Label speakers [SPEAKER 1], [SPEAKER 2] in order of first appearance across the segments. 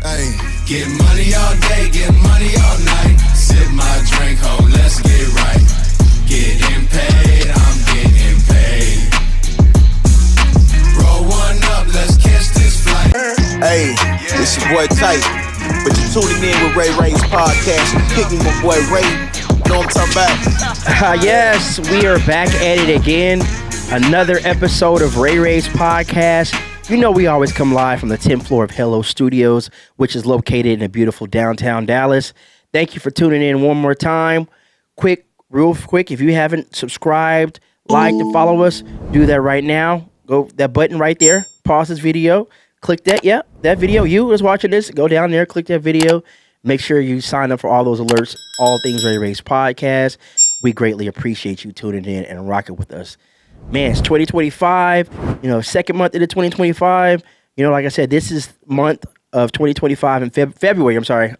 [SPEAKER 1] Hey. Get money all day, get money all night. Sip my drink, ho, let's get right. Getting paid, I'm getting paid. Roll one up, let's catch this flight.
[SPEAKER 2] Hey, it's your boy Tight. But you're tuning in with Ray Ray's podcast. Picking my boy Ray. You know what I'm talking about?
[SPEAKER 3] Yes, we are back at it again. Another episode of Ray Ray's podcast. You know we always come live from the 10th floor of Hello Studios, which is located in the beautiful downtown Dallas. Thank you for tuning in one more time. Real quick, if you haven't subscribed, liked, and follow us, do that right now. Go that button right there. Pause this video. Click that. Yeah, that video. You was watching this. Go down there. Click that video. Make sure you sign up for all those alerts. All things Ray Ray's podcast. We greatly appreciate you tuning in and rocking with us. Man, it's 2025. Second month into 2025. Like I said, this is month of 2025 in February. I'm sorry,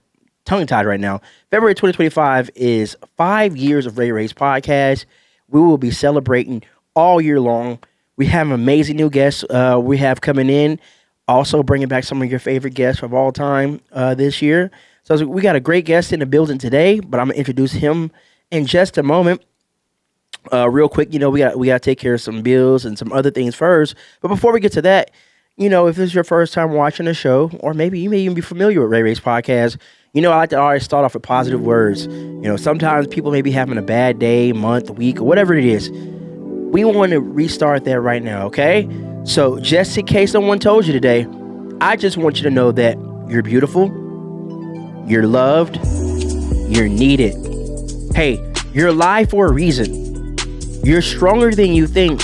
[SPEAKER 3] tongue-tied right now. February 2025 is 5 years of Ray Ray's podcast. We will be celebrating all year long. We have amazing new guests we have coming in. Also bringing back some of your favorite guests of all time this year. So we got a great guest in the building today, but I'm going to introduce him in just a moment. Real quick, we got to take care of some bills and some other things first. But before we get to that, if this is your first time watching the show, or maybe you may even be familiar with Ray Ray's podcast, I like to always start off with positive words. Sometimes people may be having a bad day, month, week, or whatever it is. We want to restart that right now, okay? So just in case someone told you today, I just want you to know that you're beautiful, you're loved, you're needed. Hey, you're alive for a reason. You're stronger than you think.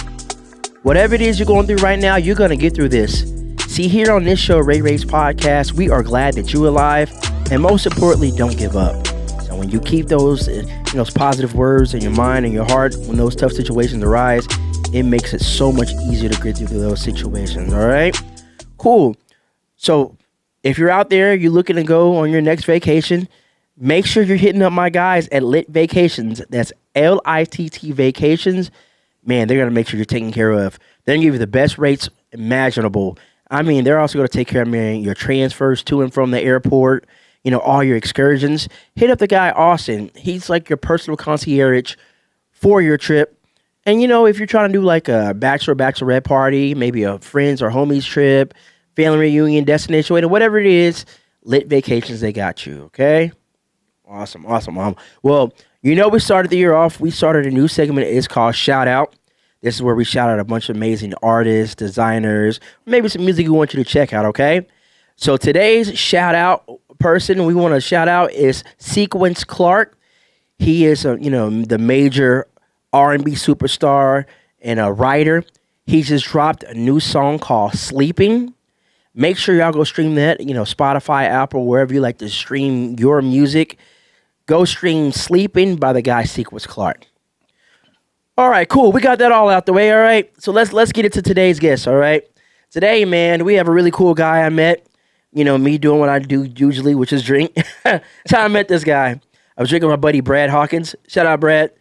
[SPEAKER 3] Whatever it is you're going through right now, you're going to get through this. See, here on this show, Ray Ray's podcast, we are glad that you're alive. And most importantly, don't give up. So when you keep those positive words in your mind and your heart, when those tough situations arise, it makes it so much easier to get through those situations. All right? Cool. So if you're out there, you're looking to go on your next vacation, make sure you're hitting up my guys at Lit Vacations. That's LITT Vacations. Man, they're going to make sure you're taken care of. They're going to give you the best rates imaginable. I mean, they're also going to take care of your transfers to and from the airport, all your excursions. Hit up the guy, Austin. He's like your personal concierge for your trip. And, if you're trying to do like a bachelorette party, maybe a friends or homies trip, family reunion, destination wedding, whatever it is, Lit Vacations, they got you, okay? Awesome, Mom. Well, we started the year off. We started a new segment. It's called Shout Out. This is where we shout out a bunch of amazing artists, designers, maybe some music we want you to check out, okay? So today's shout out person we want to shout out is Sequence Clark. He is, the major R&B superstar and a writer. He just dropped a new song called Sleeping. Make sure y'all go stream that, Spotify, Apple, wherever you like to stream your music. Go stream Sleeping by the guy Sequence Clark. All right, cool. We got that all out the way, all right? So let's get into today's guest, all right? Today, man, we have a really cool guy I met. Me doing what I do usually, which is drink. That's how I met this guy. I was drinking with my buddy Brad Hawkins. Shout out, Brad.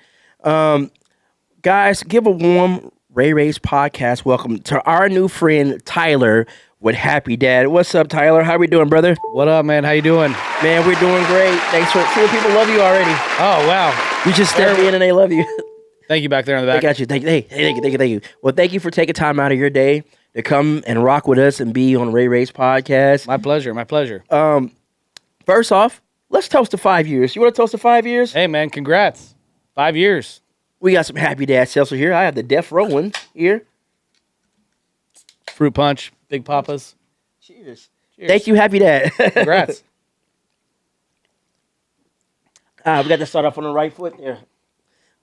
[SPEAKER 3] Guys, give a warm Ray Ray's podcast welcome to our new friend Tyler with Happy Dad. What's up, Tyler? How we doing, brother?
[SPEAKER 4] What up, man? How you doing?
[SPEAKER 3] Man, we're doing great. Thanks for seeing people love you already.
[SPEAKER 4] Oh, wow.
[SPEAKER 3] You just stepped in and they love you.
[SPEAKER 4] Thank you back there in the back.
[SPEAKER 3] I got you. Thank you. Well, thank you for taking time out of your day to come and rock with us and be on Ray Ray's podcast.
[SPEAKER 4] My pleasure.
[SPEAKER 3] First off, let's toast to 5 years. You want to toast to 5 years?
[SPEAKER 4] Hey, man, congrats. 5 years.
[SPEAKER 3] We got some Happy Dad seltzer here. I have the Death Row one here.
[SPEAKER 4] Fruit punch, Big Papa's.
[SPEAKER 3] Cheers. Thank you, Happy Dad.
[SPEAKER 4] Congrats.
[SPEAKER 3] We got to start off on the right foot there.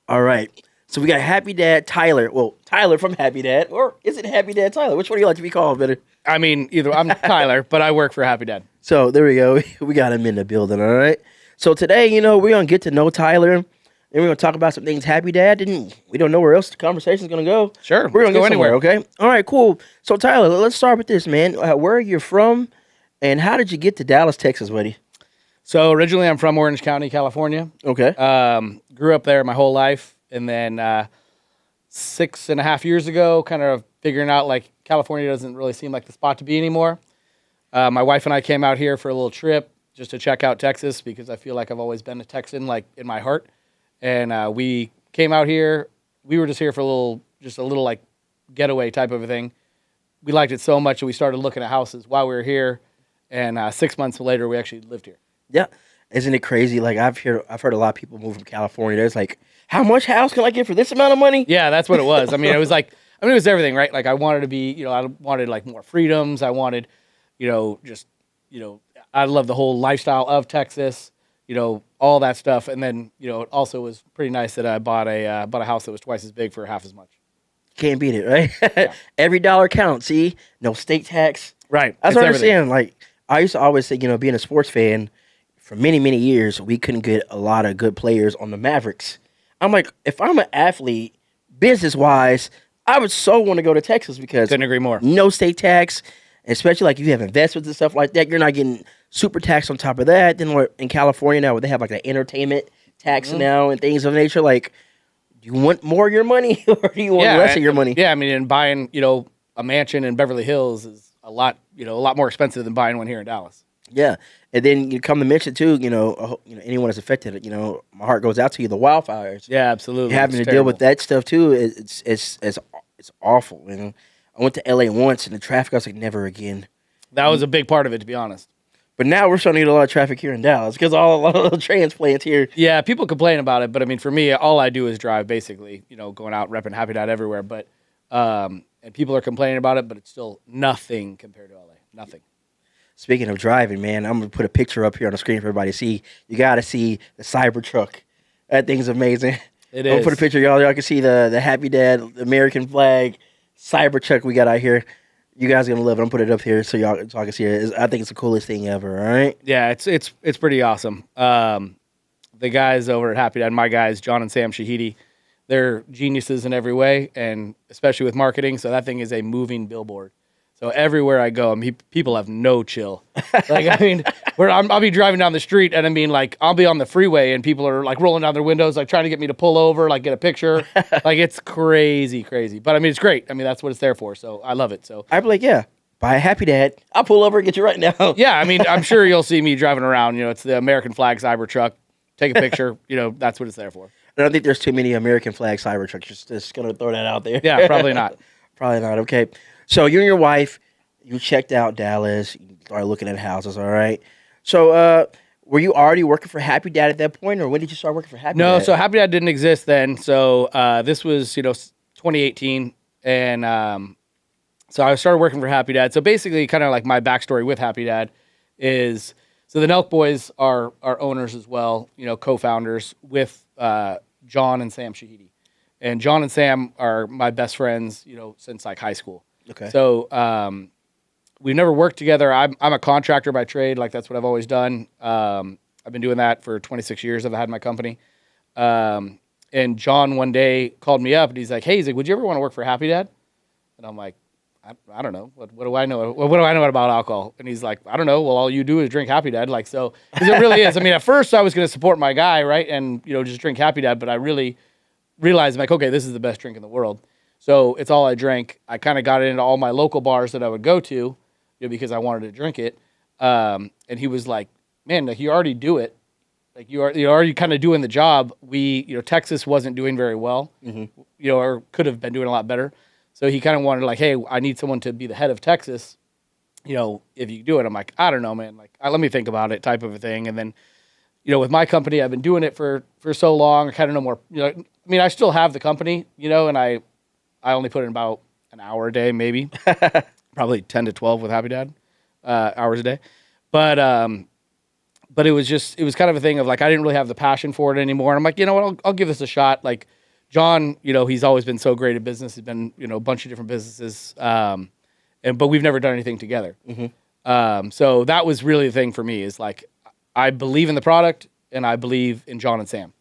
[SPEAKER 3] All right. So we got Happy Dad Tyler. Well, Tyler from Happy Dad. Or is it Happy Dad Tyler? Which one do you like to be called better?
[SPEAKER 4] I mean, either I'm Tyler, but I work for Happy Dad.
[SPEAKER 3] So there we go. We got him in the building, all right? So today, we're going to get to know Tyler. And we're going to talk about some things Happy Dad didn't. We don't know where else the conversation's going to go.
[SPEAKER 4] Sure.
[SPEAKER 3] We're going to go
[SPEAKER 4] anywhere,
[SPEAKER 3] okay? All right, cool. So Tyler, let's start with this, man. Where are you from? And how did you get to Dallas, Texas, buddy?
[SPEAKER 4] So originally I'm from Orange County, California.
[SPEAKER 3] Okay.
[SPEAKER 4] Grew up there my whole life. And then 6.5 years ago, kind of figuring out like California doesn't really seem like the spot to be anymore. My wife and I came out here for a little trip just to check out Texas because I feel like I've always been a Texan, like in my heart. And we came out here. We were just here for a little like getaway type of a thing. We liked it so much that we started looking at houses while we were here. And 6 months later, we actually lived here.
[SPEAKER 3] Yeah. Isn't it crazy? Like I've heard a lot of people move from California. There's like, how much house can I get for this amount of money?
[SPEAKER 4] Yeah, that's what it was. I mean, it was like, it was everything, right? Like I wanted to be, I wanted like more freedoms. I wanted, I love the whole lifestyle of Texas, all that stuff. And then, it also was pretty nice that I bought a house that was twice as big for half as much.
[SPEAKER 3] Can't beat it, right?
[SPEAKER 4] Yeah.
[SPEAKER 3] Every dollar counts. See, no state tax.
[SPEAKER 4] Right.
[SPEAKER 3] That's
[SPEAKER 4] It's
[SPEAKER 3] what I'm
[SPEAKER 4] everything.
[SPEAKER 3] saying. Like I used to always say, being a sports fan for many, many years, we couldn't get a lot of good players on the Mavericks. I'm like, if I'm an athlete, business wise, I would so want to go to Texas because
[SPEAKER 4] Couldn't agree more.
[SPEAKER 3] no state tax, especially like if you have investments and stuff like that, you're not getting super tax on top of that. Then we're in California now where they have like the entertainment tax now and things of nature. Like, do you want more of your money or do you want less of your money?
[SPEAKER 4] Yeah, I mean, and buying, a mansion in Beverly Hills is a lot more expensive than buying one here in Dallas.
[SPEAKER 3] Yeah. And then you come to mention too, anyone that's affected, my heart goes out to you, the wildfires.
[SPEAKER 4] Yeah, absolutely.
[SPEAKER 3] Having
[SPEAKER 4] It's
[SPEAKER 3] to deal with
[SPEAKER 4] terrible.
[SPEAKER 3] that stuff too, it's awful. I went to LA once and the traffic, I was like, never again.
[SPEAKER 4] That was a big part of it, to be honest.
[SPEAKER 3] But now we're starting to get a lot of traffic here in Dallas because a lot of the transplants here.
[SPEAKER 4] Yeah, people complain about it, but I mean, for me, all I do is drive, basically, going out, repping Happy Dad everywhere. But and people are complaining about it, but it's still nothing compared to LA. Nothing.
[SPEAKER 3] Speaking of driving, man, I'm gonna put a picture up here on the screen for everybody to see. You gotta see the Cybertruck. That thing's amazing.
[SPEAKER 4] It
[SPEAKER 3] I'm gonna
[SPEAKER 4] is.
[SPEAKER 3] put a picture, y'all can see the Happy Dad American flag Cybertruck we got out here. You guys are gonna love it. I'm gonna put it up here so y'all can see it. I think it's the coolest thing ever. All right.
[SPEAKER 4] Yeah, it's pretty awesome. The guys over at Happy Dad, my guys, John and Sam Shahidi, they're geniuses in every way, and especially with marketing. So that thing is a moving billboard. So everywhere I go, people have no chill. Like, I mean, I'll be driving down the street, and I mean, like, I'll be on the freeway, and people are, like, rolling down their windows, like, trying to get me to pull over, like, get a picture. Like, it's crazy, crazy. But, I mean, it's great. I mean, that's what it's there for, so I love it. So,
[SPEAKER 3] I'd be like, yeah, buy a Happy Dad. I'll pull over and get you right now.
[SPEAKER 4] yeah, I mean, I'm sure you'll see me driving around. It's the American flag Cybertruck. Take a picture. That's what it's there for.
[SPEAKER 3] I don't think there's too many American flag Cybertrucks. Just gonna throw that out there.
[SPEAKER 4] Yeah, probably not.
[SPEAKER 3] Probably not. Okay. So you and your wife, you checked out Dallas. You started looking at houses. All right. So were you already working for Happy Dad at that point, or when did you start working for Happy Dad?
[SPEAKER 4] No, so Happy Dad didn't exist then. So this was 2018, and so I started working for Happy Dad. So basically, kind of like my backstory with Happy Dad is, so the Nelk boys are owners as well, co-founders with John and Sam Shahidi, and John and Sam are my best friends, since like high school.
[SPEAKER 3] Okay.
[SPEAKER 4] So we've never worked together. I'm a contractor by trade. Like, that's what I've always done. I've been doing that for 26 years. I've had my company. And John one day called me up and he's like, would you ever want to work for Happy Dad? And I'm like, I don't know. What do I know? What do I know about alcohol? And he's like, I don't know. Well, all you do is drink Happy Dad. Like, so, because it really is. I mean, at first I was going to support my guy, right? And, just drink Happy Dad. But I really realized, like, okay, this is the best drink in the world. So it's all I drank. I kind of got it into all my local bars that I would go to, because I wanted to drink it. And he was like, man, like, you already do it. Like, you're already kind of doing the job. Texas wasn't doing very well, or could have been doing a lot better. So he kind of wanted, like, hey, I need someone to be the head of Texas, if you do it. I'm like, I don't know, man. Like, let me think about it, type of a thing. And then, with my company, I've been doing it for so long. I kind of know more. I mean, I still have the company, and I only put in about an hour a day, maybe, probably 10 to 12 with Happy Dad, hours a day. But it was kind of a thing of, like, I didn't really have the passion for it anymore. And I'm like, you know what, I'll give this a shot. Like, John, he's always been so great at business. He's been, a bunch of different businesses. But we've never done anything together. So that was really the thing for me, is like, I believe in the product and I believe in John and Sam.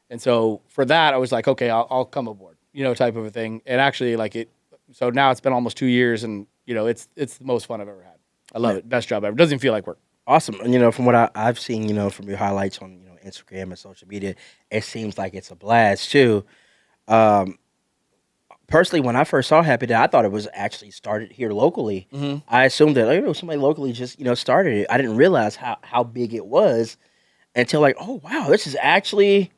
[SPEAKER 4] And so for that, I was like, okay, I'll come aboard, type of a thing. And actually, like, so now it's been almost 2 years, and, it's the most fun I've ever had. I love it. Best job ever. Doesn't feel like work.
[SPEAKER 3] Awesome. And, from what I've seen, from your highlights on, Instagram and social media, it seems like it's a blast too. personally, when I first saw Happy Dad, I thought it was actually started here locally. I assumed that somebody locally just started it. I didn't realize how big it was until like, oh wow, this is actually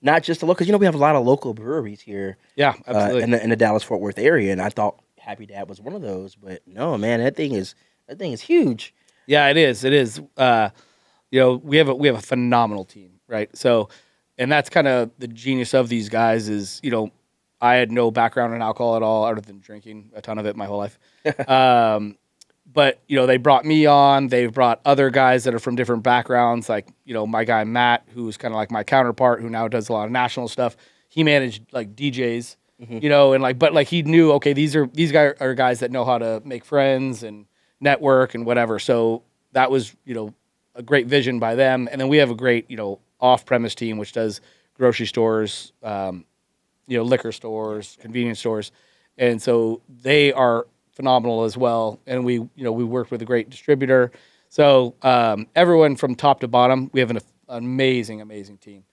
[SPEAKER 3] not just a local. Because we have a lot of local breweries here.
[SPEAKER 4] Yeah, absolutely.
[SPEAKER 3] In the Dallas Fort Worth area, and I thought Happy Dad was one of those, but no, man, that thing is huge.
[SPEAKER 4] Yeah, it is. It is. We have a phenomenal team, right? So, and that's kind of the genius of these guys is, I had no background in alcohol at all, other than drinking a ton of it my whole life. But they brought me on. They've brought other guys that are from different backgrounds, like my guy Matt, who's kind of like my counterpart, who now does a lot of national stuff. He managed like DJs, but he knew, okay, these guys are guys that know how to make friends and network and whatever. So that was a great vision by them. And then we have a great off-premise team which does grocery stores, liquor stores, convenience stores, and so they are phenomenal as well. And we worked with a great distributor. So everyone from top to bottom, we have an amazing team.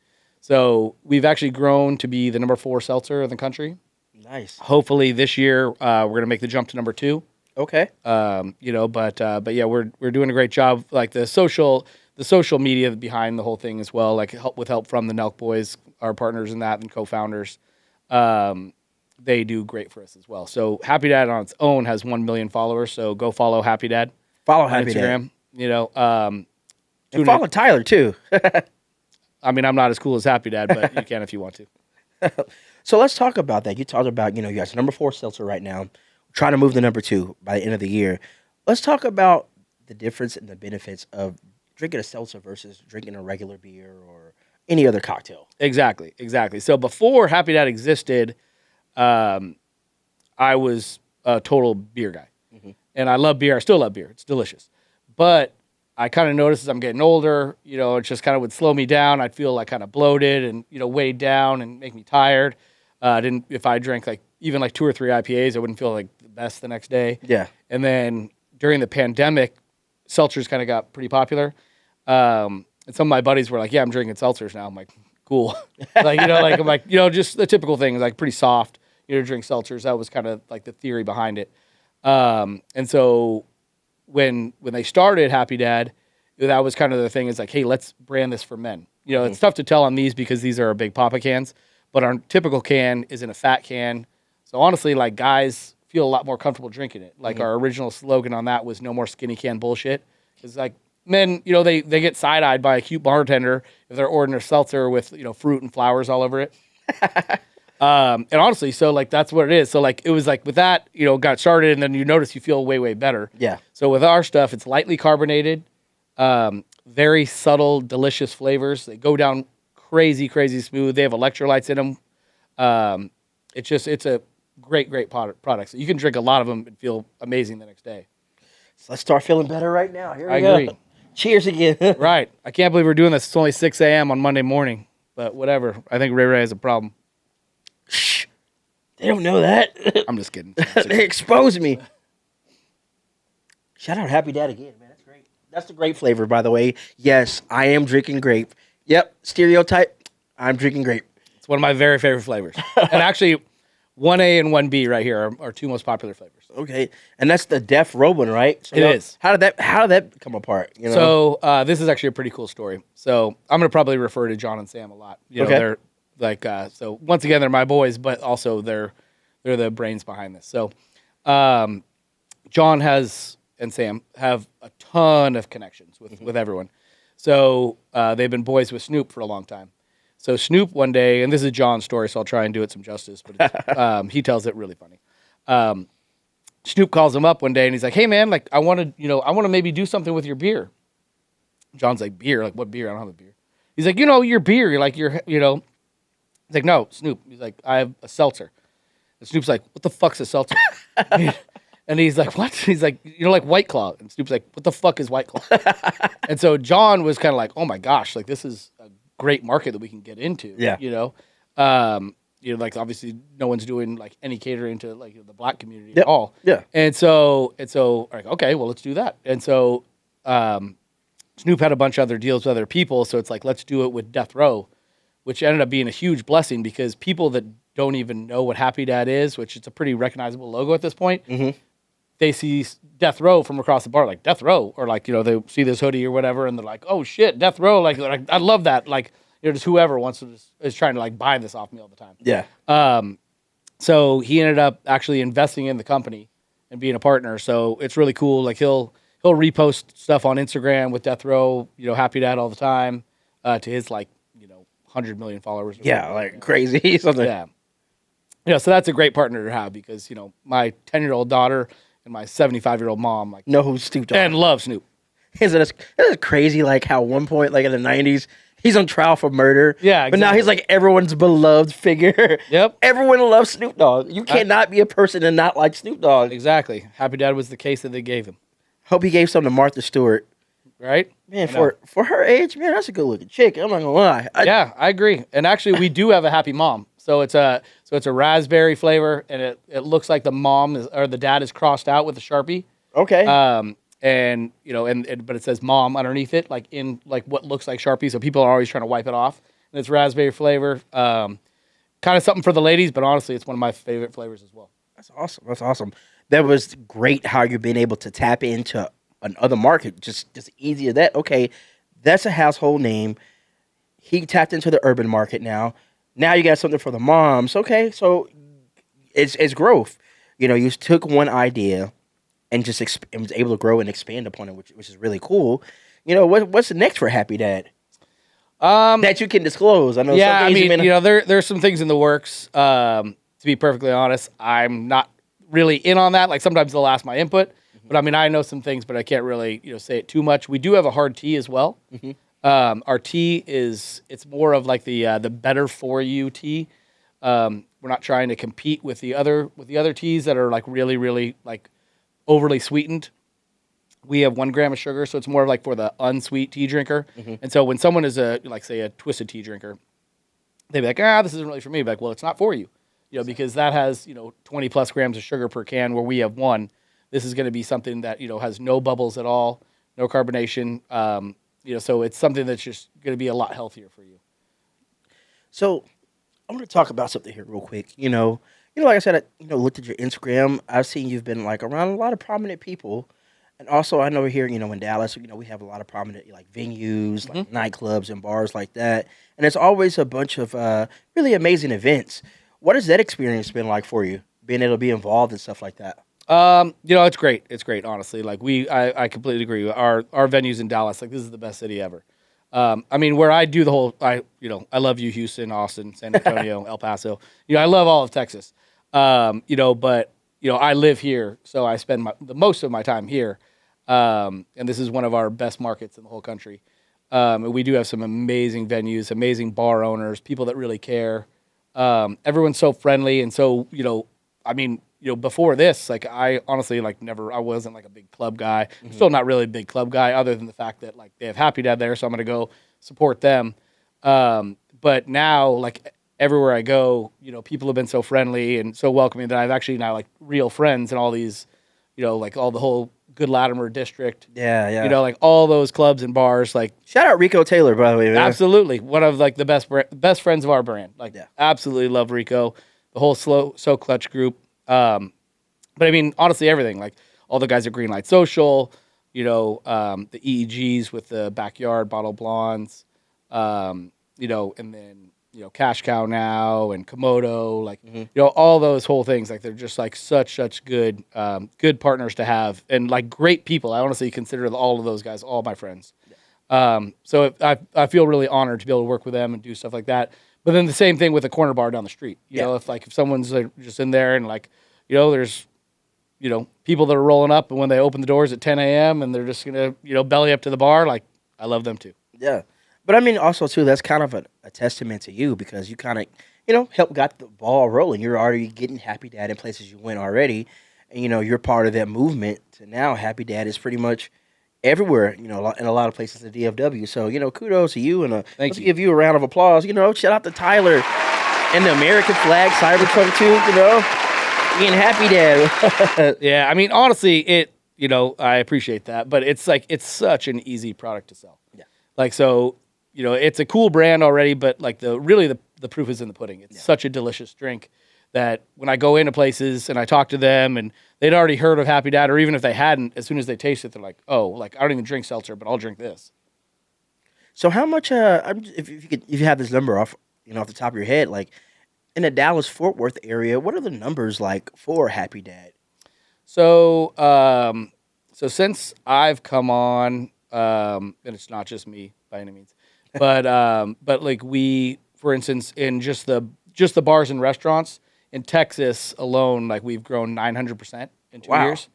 [SPEAKER 4] So we've actually grown to be the number 4 seltzer in the country.
[SPEAKER 3] Nice.
[SPEAKER 4] Hopefully this year we're going to make the jump to number 2.
[SPEAKER 3] Okay.
[SPEAKER 4] But yeah, we're doing a great job. Like the social media behind the whole thing as well. Like help from the Nelk Boys, our partners in that and co-founders. They do great for us as well. So Happy Dad on its own has 1 million followers. So go follow Happy Dad.
[SPEAKER 3] Follow
[SPEAKER 4] on
[SPEAKER 3] Happy
[SPEAKER 4] Instagram.
[SPEAKER 3] Dad. And follow Tyler too.
[SPEAKER 4] I mean, I'm not as cool as Happy Dad, but you can if you want to.
[SPEAKER 3] So let's talk about that. You talked about, you guys number 4 seltzer right now, trying to move to number 2 by the end of the year. Let's talk about the difference and the benefits of drinking a seltzer versus drinking a regular beer or any other cocktail.
[SPEAKER 4] Exactly. So before Happy Dad existed, I was a total beer guy. And I love beer. I still love beer. It's delicious. But I kind of noticed as I'm getting older, it just kind of would slow me down. I'd feel like kind of bloated and, weighed down and make me tired. If I drank even 2 or 3 IPAs, I wouldn't feel like the best the next day.
[SPEAKER 3] Yeah.
[SPEAKER 4] And then during the pandemic, seltzers kind of got pretty popular. And some of my buddies were like, yeah, I'm drinking seltzers now. I'm like, cool. Just the typical thing is like pretty soft, drink seltzers. That was kind of like the theory behind it. And so when they started Happy Dad, that was kind of the thing is like, hey, let's brand this for men. It's tough to tell on these because these are big Papa cans, but our typical can is in a fat can. So honestly, like guys feel a lot more comfortable drinking it. Like our original slogan on that was no more skinny can bullshit. It's like men, they get side-eyed by a cute bartender if they're ordering a seltzer with, fruit and flowers all over it. And honestly, so like that's what it is. So like it was like with that, got started and then you notice you feel way, way better.
[SPEAKER 3] Yeah.
[SPEAKER 4] So with our stuff, it's lightly carbonated, very subtle, delicious flavors. They go down crazy, crazy smooth. They have electrolytes in them. It's a great product. So you can drink a lot of them and feel amazing the next day.
[SPEAKER 3] So let's start feeling better right now. Here we
[SPEAKER 4] I
[SPEAKER 3] go.
[SPEAKER 4] agree.
[SPEAKER 3] Cheers again.
[SPEAKER 4] Right. I can't believe we're doing this. It's only 6 a.m. on Monday morning, but whatever. I think Ray has a problem.
[SPEAKER 3] Shh. They don't know that.
[SPEAKER 4] I'm just kidding.
[SPEAKER 3] They exposed me. Shout out Happy Dad again, man. That's great. That's the grape flavor, by the way. Yes, I am drinking grape. Yep, stereotype. I'm drinking grape.
[SPEAKER 4] It's one of my very favorite flavors. And actually, 1A and 1B right here are our 2 most popular flavors.
[SPEAKER 3] Okay, and that's the Def Robin, right? So
[SPEAKER 4] it is.
[SPEAKER 3] How did that come apart?
[SPEAKER 4] So this is actually a pretty cool story. So I'm going to probably refer to John and Sam a lot. They're like so. Once again, they're my boys, but also they're the brains behind this. So John and Sam have a ton of connections with everyone. So they've been boys with Snoop for a long time. So Snoop one day, and this is John's story, so I'll try and do it some justice, but he tells it really funny. Snoop calls him up one day and he's like, "Hey man, like I want to maybe do something with your beer." John's like, "Beer? Like what beer? I don't have a beer." He's like, "Your beer. He's like, "No, Snoop." He's like, "I have a seltzer." And Snoop's like, "What the fuck's a seltzer?" And he's like, "What?" He's like, like White Claw." And Snoop's like, "What the fuck is White Claw?" And so John was kind of like, "Oh my gosh, like this is a great market that we can get into."
[SPEAKER 3] Yeah.
[SPEAKER 4] Like obviously no one's doing like any catering to like the black community at all.
[SPEAKER 3] Yeah.
[SPEAKER 4] And so like, okay, well let's do that. And so Snoop had a bunch of other deals with other people, so it's like let's do it with Death Row, which ended up being a huge blessing because people that don't even know what Happy Dad is, which it's a pretty recognizable logo at this point.
[SPEAKER 3] Mm-hmm.
[SPEAKER 4] They see Death Row from across the bar, like Death Row, or like, they see this hoodie or whatever, and they're like, oh shit, Death Row, like I love that, like, just whoever wants to is trying to like buy this off me all the time.
[SPEAKER 3] Yeah.
[SPEAKER 4] So he ended up actually investing in the company and being a partner. So it's really cool. Like he'll repost stuff on Instagram with Death Row, Happy Dad all the time, to his 100 million followers.
[SPEAKER 3] Yeah, like crazy. Something.
[SPEAKER 4] Yeah. So that's a great partner to have because, my 10-year-old daughter and my 75-year-old mom
[SPEAKER 3] know who Snoop Dogg
[SPEAKER 4] and love Snoop.
[SPEAKER 3] Isn't it crazy? Like how one point, like in the 90s, he's on trial for murder.
[SPEAKER 4] Yeah, exactly.
[SPEAKER 3] But now he's like everyone's beloved figure.
[SPEAKER 4] Yep.
[SPEAKER 3] Everyone loves Snoop Dogg. You cannot be a person and not like Snoop Dogg.
[SPEAKER 4] Exactly. Happy Dad was the case that they gave him.
[SPEAKER 3] Hope he gave some to Martha Stewart.
[SPEAKER 4] Right?
[SPEAKER 3] Man, for her age, man, that's a good looking chick. I'm not gonna lie.
[SPEAKER 4] Yeah, I agree. And actually, we do have a Happy Mom. So it's a raspberry flavor, and it looks like the dad is crossed out with a Sharpie.
[SPEAKER 3] Okay.
[SPEAKER 4] But it says mom underneath it, like in like what looks like Sharpie. So people are always trying to wipe it off. And it's raspberry flavor. Kind of something for the ladies, but honestly, it's one of my favorite flavors as well.
[SPEAKER 3] That's awesome. That was great how you've been able to tap into another market. Just easy as that. Okay, that's a household name. He tapped into the urban market now. Now you got something for the moms. Okay, so it's growth. You took one idea and just and was able to grow and expand upon it, which is really cool. What's next for Happy Dad? That you can disclose. I know.
[SPEAKER 4] Yeah, there's some things in the works. To be perfectly honest, I'm not really in on that. Like sometimes they'll ask my input, but I know some things, but I can't really say it too much. We do have a hard tea as well. Mm-hmm. Our tea it's more of like the better for you tea. We're not trying to compete with the other teas that are like really, really like overly sweetened. We have 1 gram of sugar, so it's more like for the unsweet tea drinker. Mm-hmm. And so when someone is a twisted tea drinker, they'd be like, this isn't really for me. But like, well, it's not for you, because that has 20 plus grams of sugar per can, where we have 1. This is going to be something that has no bubbles at all, no carbonation. So it's something that's just going to be a lot healthier for you.
[SPEAKER 3] So I'm going to talk about something here real quick. Like I said, I looked at your Instagram. I've seen you've been like around a lot of prominent people. And also I know here, in Dallas, we have a lot of prominent like venues, like nightclubs and bars like that. And it's always a bunch of really amazing events. What has that experience been like for you, being able to be involved in stuff like that?
[SPEAKER 4] It's great. It's great, honestly. Like I completely agree. Our venues in Dallas, like this is the best city ever. Where I do the whole, I love you, Houston, Austin, San Antonio, El Paso. I love all of Texas. But I live here, so I spend the most of my time here. And this is one of our best markets in the whole country. And we do have some amazing venues, amazing bar owners, people that really care. Everyone's so friendly, and so before this, like I honestly I wasn't like a big club guy. Mm-hmm. I'm still not really a big club guy, other than the fact that like they have Happy Dad there, so I'm gonna go support them. But now, like everywhere I go, people have been so friendly and so welcoming that I've actually now like real friends in all these, like all the whole Good Latimer district.
[SPEAKER 3] Yeah.
[SPEAKER 4] Like all those clubs and bars. Like
[SPEAKER 3] shout out Rico Taylor, by the way. Man.
[SPEAKER 4] Absolutely, one of like the best friends of our brand. Like absolutely love Rico, the whole So Clutch group. But honestly, everything, like all the guys at Greenlight Social, the EEGs with the Backyard Bottle Blondes, and then, Cash Cow now and Komodo, like, all those whole things, like they're just like such good partners to have, and like great people. I honestly consider all of those guys all my friends. So I feel really honored to be able to work with them and do stuff like that. But then the same thing with the corner bar down the street. You know, if someone's just in there and like, there's, people that are rolling up, and when they open the doors at 10 a.m. and they're just going to, belly up to the bar, like I love them too.
[SPEAKER 3] Yeah. But also too, that's kind of a testament to you, because you kind of, helped got the ball rolling. You're already getting Happy Dad in places you went already. And, you're part of that movement to now Happy Dad is pretty much everywhere, in a lot of places in DFW. So, kudos to you, and let's give you a round of applause. Shout out to Tyler and the American flag Cybertruck too, being Happy Dad.
[SPEAKER 4] Yeah, honestly, I appreciate that, but it's such an easy product to sell. Yeah. Like, so, it's a cool brand already, but like the the proof is in the pudding. It's such a delicious drink that when I go into places and I talk to them and they'd already heard of Happy Dad, or even if they hadn't, as soon as they taste it, they're like, oh, like I don't even drink seltzer, but I'll drink this.
[SPEAKER 3] So how much? If you have this number off the top of your head, like in the Dallas Fort Worth area, what are the numbers like for Happy Dad?
[SPEAKER 4] So, so since I've come on, and it's not just me by any means, but like we, for instance, in just the bars and restaurants in Texas alone, like we've grown 900% in 2 years,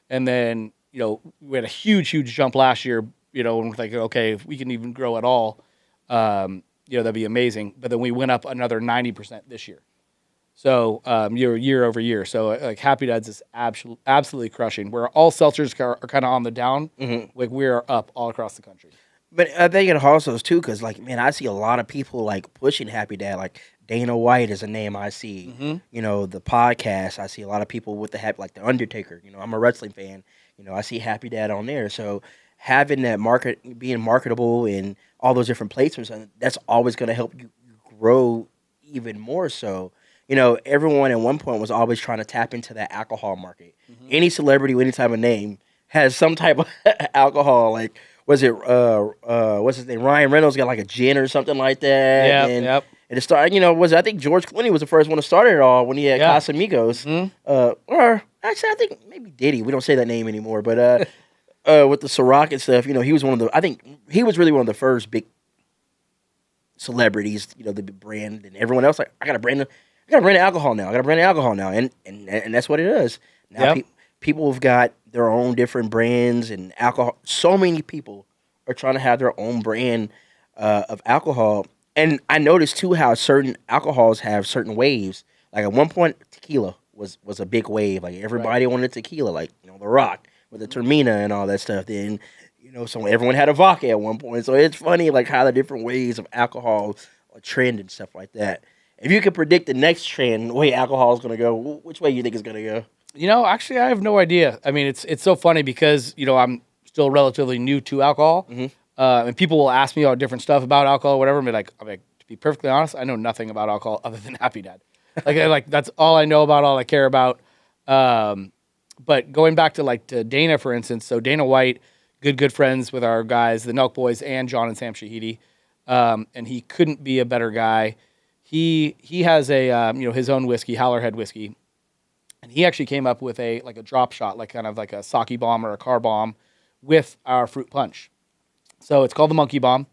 [SPEAKER 4] and then we had a huge jump last year. And we're like, okay, if we can even grow at all, that'd be amazing. But then we went up another 90% this year. So year over year. So like Happy Dad's is absolutely crushing. Where all seltzers are kind of on the down, like we're up all across the country.
[SPEAKER 3] But I think it also is too, because like, man, I see a lot of people like pushing Happy Dad. Like Dana White is a name I see. The podcast, I see a lot of people with like the Undertaker. I'm a wrestling fan. I see Happy Dad on there. So having that being marketable in all those different placements, that's always going to help you grow even more. So. Everyone at one point was always trying to tap into that alcohol market. Any celebrity with any type of name has some type of alcohol. Like, what's his name? Ryan Reynolds got like a gin or something like that.
[SPEAKER 4] Yep.
[SPEAKER 3] And it started, I think George Clooney was the first one to start it all when he had Casamigos. Or actually, I think maybe Diddy. We don't say that name anymore. But with the Ciroc and stuff, he was I think he was really one of the first big celebrities, the big brand, and everyone else like, I got a brand of alcohol now. And that's what it is. Now people have got their own different brands and alcohol. So many people are trying to have their own brand of alcohol. And I noticed too how certain alcohols have certain waves. Like at one point, tequila was a big wave. Like everybody wanted tequila, like The Rock with the Termina and all that stuff. Then so everyone had a vodka at one point. So it's funny like how the different ways of alcohol are trend and stuff like that. If you could predict the next trend, the way alcohol is going to go, which way you think it's going to go?
[SPEAKER 4] Actually, I have no idea. I mean, it's so funny because, I'm still relatively new to alcohol. And people will ask me all different stuff about alcohol or whatever. I'm like, to be perfectly honest, I know nothing about alcohol other than Happy Dad. like that's all I know about, all I care about. But going back to Dana, for instance, so Dana White, good friends with our guys, the Nelk Boys, and John and Sam Shahidi. And he couldn't be a better guy. He has a his own whiskey, Howlerhead whiskey, and he actually came up with a drop shot, like kind of like a sake bomb or a car bomb, with our fruit punch. So it's called the Monkey Bomb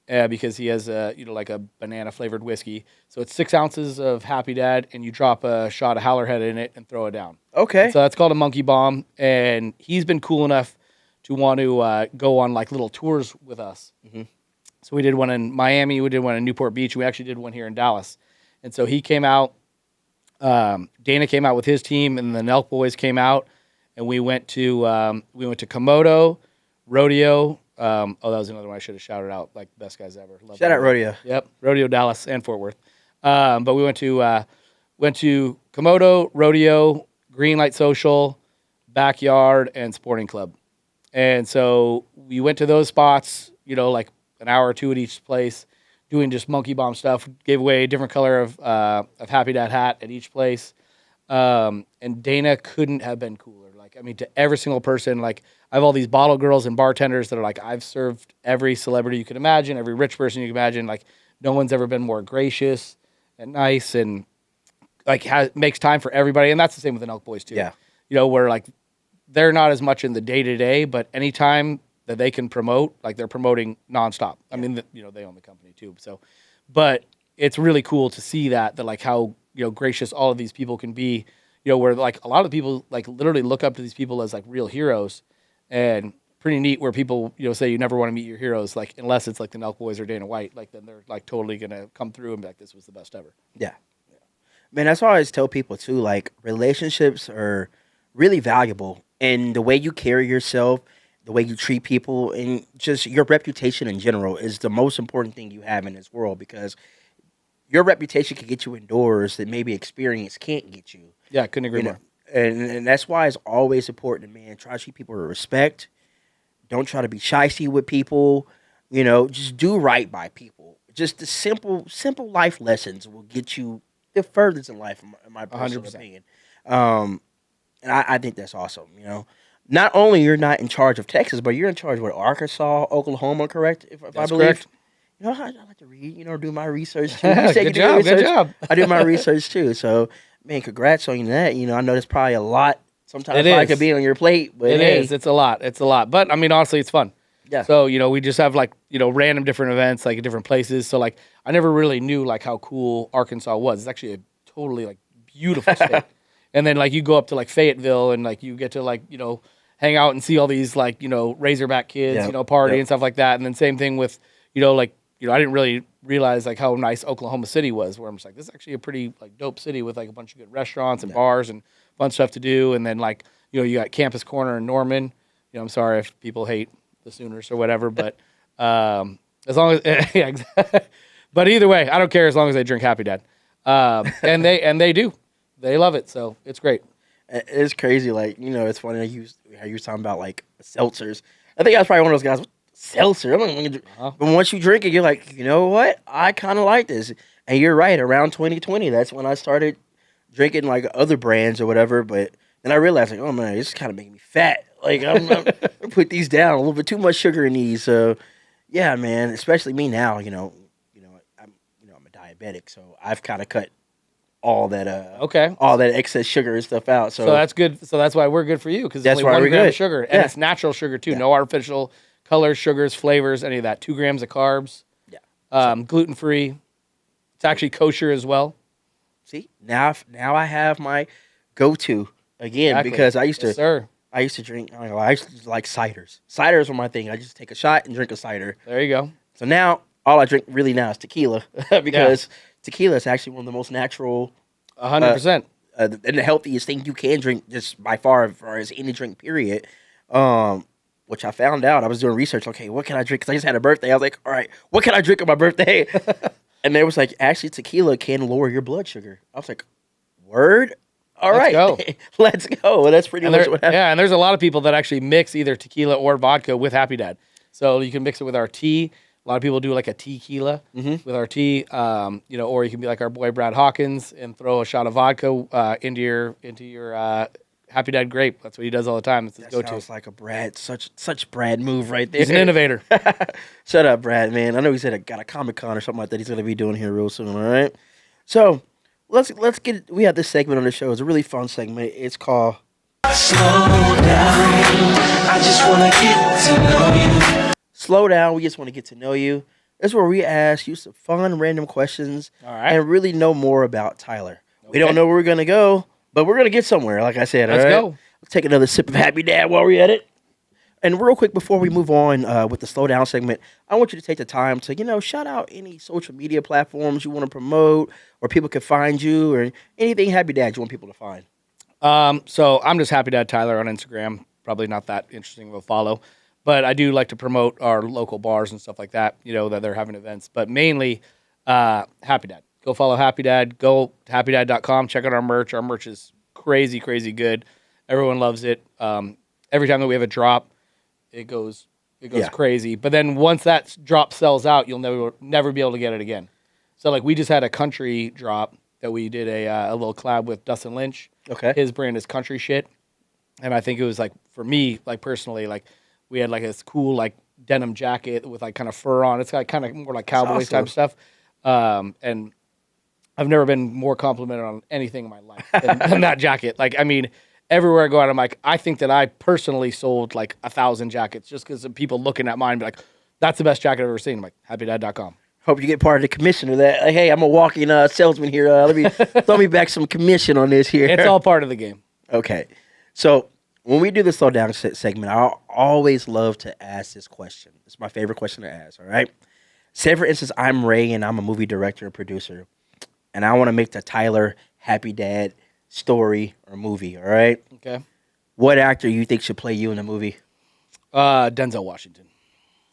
[SPEAKER 4] because he has like a banana flavored whiskey. So it's 6 ounces of Happy Dad, and you drop a shot of Howlerhead in it and throw it down.
[SPEAKER 3] Okay.
[SPEAKER 4] So that's called a Monkey Bomb, and he's been cool enough to want to go on like little tours with us. So we did one in Miami, we did one in Newport Beach, we actually did one here in Dallas. And so he came out, Dana came out with his team, and the Nelk Boys came out, and we went to Komodo, Rodeo. That was another one I should have shouted out, like best guys ever. Love
[SPEAKER 3] Shout out Rodeo.
[SPEAKER 4] Yep, Rodeo, Dallas, and Fort Worth. But we went to Komodo, Rodeo, Greenlight Social, Backyard, and Sporting Club. And so we went to those spots, like an hour or two at each place, doing just Monkey Bomb stuff. Gave away a different color of Happy Dad hat at each place. And Dana couldn't have been cooler. To every single person, I have all these bottle girls and bartenders that are like, I've served every celebrity you could imagine, every rich person you can imagine. No one's ever been more gracious and nice and makes time for everybody. And that's the same with the Nelk Boys too.
[SPEAKER 3] Yeah.
[SPEAKER 4] Where they're not as much in the day to day, but anytime that they can promote, they're promoting nonstop. I mean, they own the company too. So, but it's really cool to see that how, gracious all of these people can be, where a lot of people literally look up to these people as real heroes, and pretty neat where people, say you never want to meet your heroes, unless it's the Nelk Boys or Dana White, then they're totally going to come through and be like, this was the best ever.
[SPEAKER 3] Yeah. Man, that's what I always tell people too. Relationships are really valuable, and the way you carry yourself, the way you treat people, and just your reputation in general is the most important thing you have in this world, because your reputation can get you indoors that maybe experience can't get you.
[SPEAKER 4] Yeah, I couldn't agree more.
[SPEAKER 3] And that's why it's always important, man. Try to treat people with respect. Don't try to be shysty with people. Just do right by people. just the simple life lessons will get you the furthest in life, in my personal
[SPEAKER 4] 100%.
[SPEAKER 3] opinion. And I think that's awesome. You know, not only you're not in charge of Texas, but you're in charge of Arkansas, Oklahoma, correct? If I
[SPEAKER 4] That's
[SPEAKER 3] believe.
[SPEAKER 4] correct.
[SPEAKER 3] You know, I like to read. You know, do my research too. You say you
[SPEAKER 4] Good
[SPEAKER 3] do your
[SPEAKER 4] job. Good
[SPEAKER 3] research?
[SPEAKER 4] job.
[SPEAKER 3] I do my research too. So, man, congrats on that. You know, I know there's probably a lot. Sometimes
[SPEAKER 4] It
[SPEAKER 3] probably
[SPEAKER 4] is.
[SPEAKER 3] could be on your plate, but
[SPEAKER 4] It
[SPEAKER 3] hey,
[SPEAKER 4] is. It's a lot. It's a lot. But I mean, honestly, it's fun.
[SPEAKER 3] Yeah.
[SPEAKER 4] So, you know, we just have like, you know, random different events, like at different places. So like, I never really knew like how cool Arkansas was. It's actually a totally like beautiful state. And then like you go up to like Fayetteville and like you get to like, you know, hang out and see all these like, you know, Razorback kids,
[SPEAKER 3] Yeah.
[SPEAKER 4] you know, party
[SPEAKER 3] Yep.
[SPEAKER 4] and stuff like that. And then same thing with, you know, like, you know, I didn't really realize like how nice Oklahoma City was, where I'm just like, this is actually a pretty like dope city with like a bunch of good restaurants and bars and fun stuff to do. And then like, you know, you got Campus Corner in Norman. You know, I'm sorry if people hate the Sooners or whatever, but as long as yeah, exactly. But either way, I don't care as long as they drink Happy Dad. And they do. They love it, so it's great.
[SPEAKER 3] it's crazy. Like, you know, it's funny how you were talking about like seltzers. I think I was probably one of those guys. Seltzer. I'm not gonna drink. But once you drink it, you're like, you know what? I kind of like this. And you're right. Around 2020, that's when I started drinking like other brands or whatever. But then I realized, like, oh man, this is kind of making me fat. Like, I'm put these down a little bit too much sugar in these. So, yeah, man. Especially me now. I'm a diabetic, so I've kind of cut all that
[SPEAKER 4] Okay.
[SPEAKER 3] all that excess sugar and stuff out. So,
[SPEAKER 4] So that's good. So that's why we're good for you, because it's
[SPEAKER 3] That's
[SPEAKER 4] only
[SPEAKER 3] why
[SPEAKER 4] 1
[SPEAKER 3] we're
[SPEAKER 4] gram
[SPEAKER 3] good.
[SPEAKER 4] of sugar, and
[SPEAKER 3] Yeah.
[SPEAKER 4] it's natural sugar too. No artificial colors, sugars, flavors, any of that. 2 grams of carbs.
[SPEAKER 3] Yeah.
[SPEAKER 4] Gluten free. It's actually kosher as well.
[SPEAKER 3] see, now I have my go-to again
[SPEAKER 4] Exactly.
[SPEAKER 3] because I used
[SPEAKER 4] Yes,
[SPEAKER 3] to
[SPEAKER 4] sir.
[SPEAKER 3] drink. I used to like ciders. Ciders were my thing. I just take a shot and drink a cider.
[SPEAKER 4] There you go.
[SPEAKER 3] So now all I drink really now is tequila because tequila is actually one of the most natural
[SPEAKER 4] 100%.
[SPEAKER 3] and the healthiest thing you can drink, just by far as any drink. Period. Which I found out. I was doing research. Okay, what can I drink? Because I just had a birthday. I was like, all right, what can I drink on my birthday? And they was like, actually, tequila can lower your blood sugar. I was like, word? All
[SPEAKER 4] Let's
[SPEAKER 3] right,
[SPEAKER 4] go.
[SPEAKER 3] let's go. Well, that's pretty
[SPEAKER 4] And
[SPEAKER 3] much
[SPEAKER 4] there-
[SPEAKER 3] what happened.
[SPEAKER 4] yeah, and there's a lot of people that actually mix either tequila or vodka with Happy Dad. So you can mix it with our tea. A lot of people do like a tequila with our tea, you know, or you can be like our boy Brad Hawkins and throw a shot of vodka into your Happy Dad grape. That's what he does all the time. That's his
[SPEAKER 3] That
[SPEAKER 4] go-to.
[SPEAKER 3] sounds like a Brad, such Brad move right there.
[SPEAKER 4] He's an innovator.
[SPEAKER 3] Shut up, Brad, man. I know he said got a Comic-Con or something like that he's going to be doing here real soon, all right? So, let's get, we have this segment on the show. It's a really fun segment. It's called
[SPEAKER 5] Slow down, I just wanna get to know you.
[SPEAKER 3] Slow Down. We just want to get to know you. This is where we ask you some fun, random questions
[SPEAKER 4] All right.
[SPEAKER 3] and really know more about Tyler. We don't
[SPEAKER 4] Okay.
[SPEAKER 3] know where we're going to go, but we're going to get somewhere, like I said.
[SPEAKER 4] Let's
[SPEAKER 3] all right?
[SPEAKER 4] go.
[SPEAKER 3] Let's take another sip of Happy Dad while we're at it. And real quick, before we move on with the Slow Down segment, I want you to take the time to, shout out any social media platforms you want to promote, or people can find you, or anything Happy Dad you want people to find.
[SPEAKER 4] So I'm just Happy Dad Tyler on Instagram. Probably not that interesting of a follow, but I do like to promote our local bars and stuff like that, that they're having events. But mainly Happy Dad. Go follow Happy Dad. Go to happydad.com. Check out our merch. Our merch is crazy, crazy good. Everyone loves it. Every time that we have a drop, it goes
[SPEAKER 3] Yeah.
[SPEAKER 4] crazy. But then once that drop sells out, you'll never be able to get it again. So like we just had a country drop that we did a little collab with Dustin Lynch.
[SPEAKER 3] Okay.
[SPEAKER 4] His brand is Country Shit. And I think it was like, for me, like personally, like we had like this cool like denim jacket with like kind of fur on. It's like kind of more like Cowboys
[SPEAKER 3] awesome.
[SPEAKER 4] type stuff. And I've never been more complimented on anything in my life than that jacket. Like, I mean, everywhere I go out, I'm like, I think that I personally sold like 1,000 jackets just because of people looking at mine and be like, that's the best jacket I've ever seen. I'm like, happydad.com.
[SPEAKER 3] Hope you get part of the commission of that. Like, hey, I'm a walking salesman here. Let me throw me back some commission on this here.
[SPEAKER 4] It's all part of the game.
[SPEAKER 3] Okay. So when we do the Slow Down segment, I always love to ask this question. It's my favorite question to ask, all right? Say, for instance, I'm Ray, and I'm a movie director and producer, and I want to make the Tyler Happy Dad story or movie, all right?
[SPEAKER 4] Okay.
[SPEAKER 3] What actor you think should play you in the movie?
[SPEAKER 4] Denzel Washington.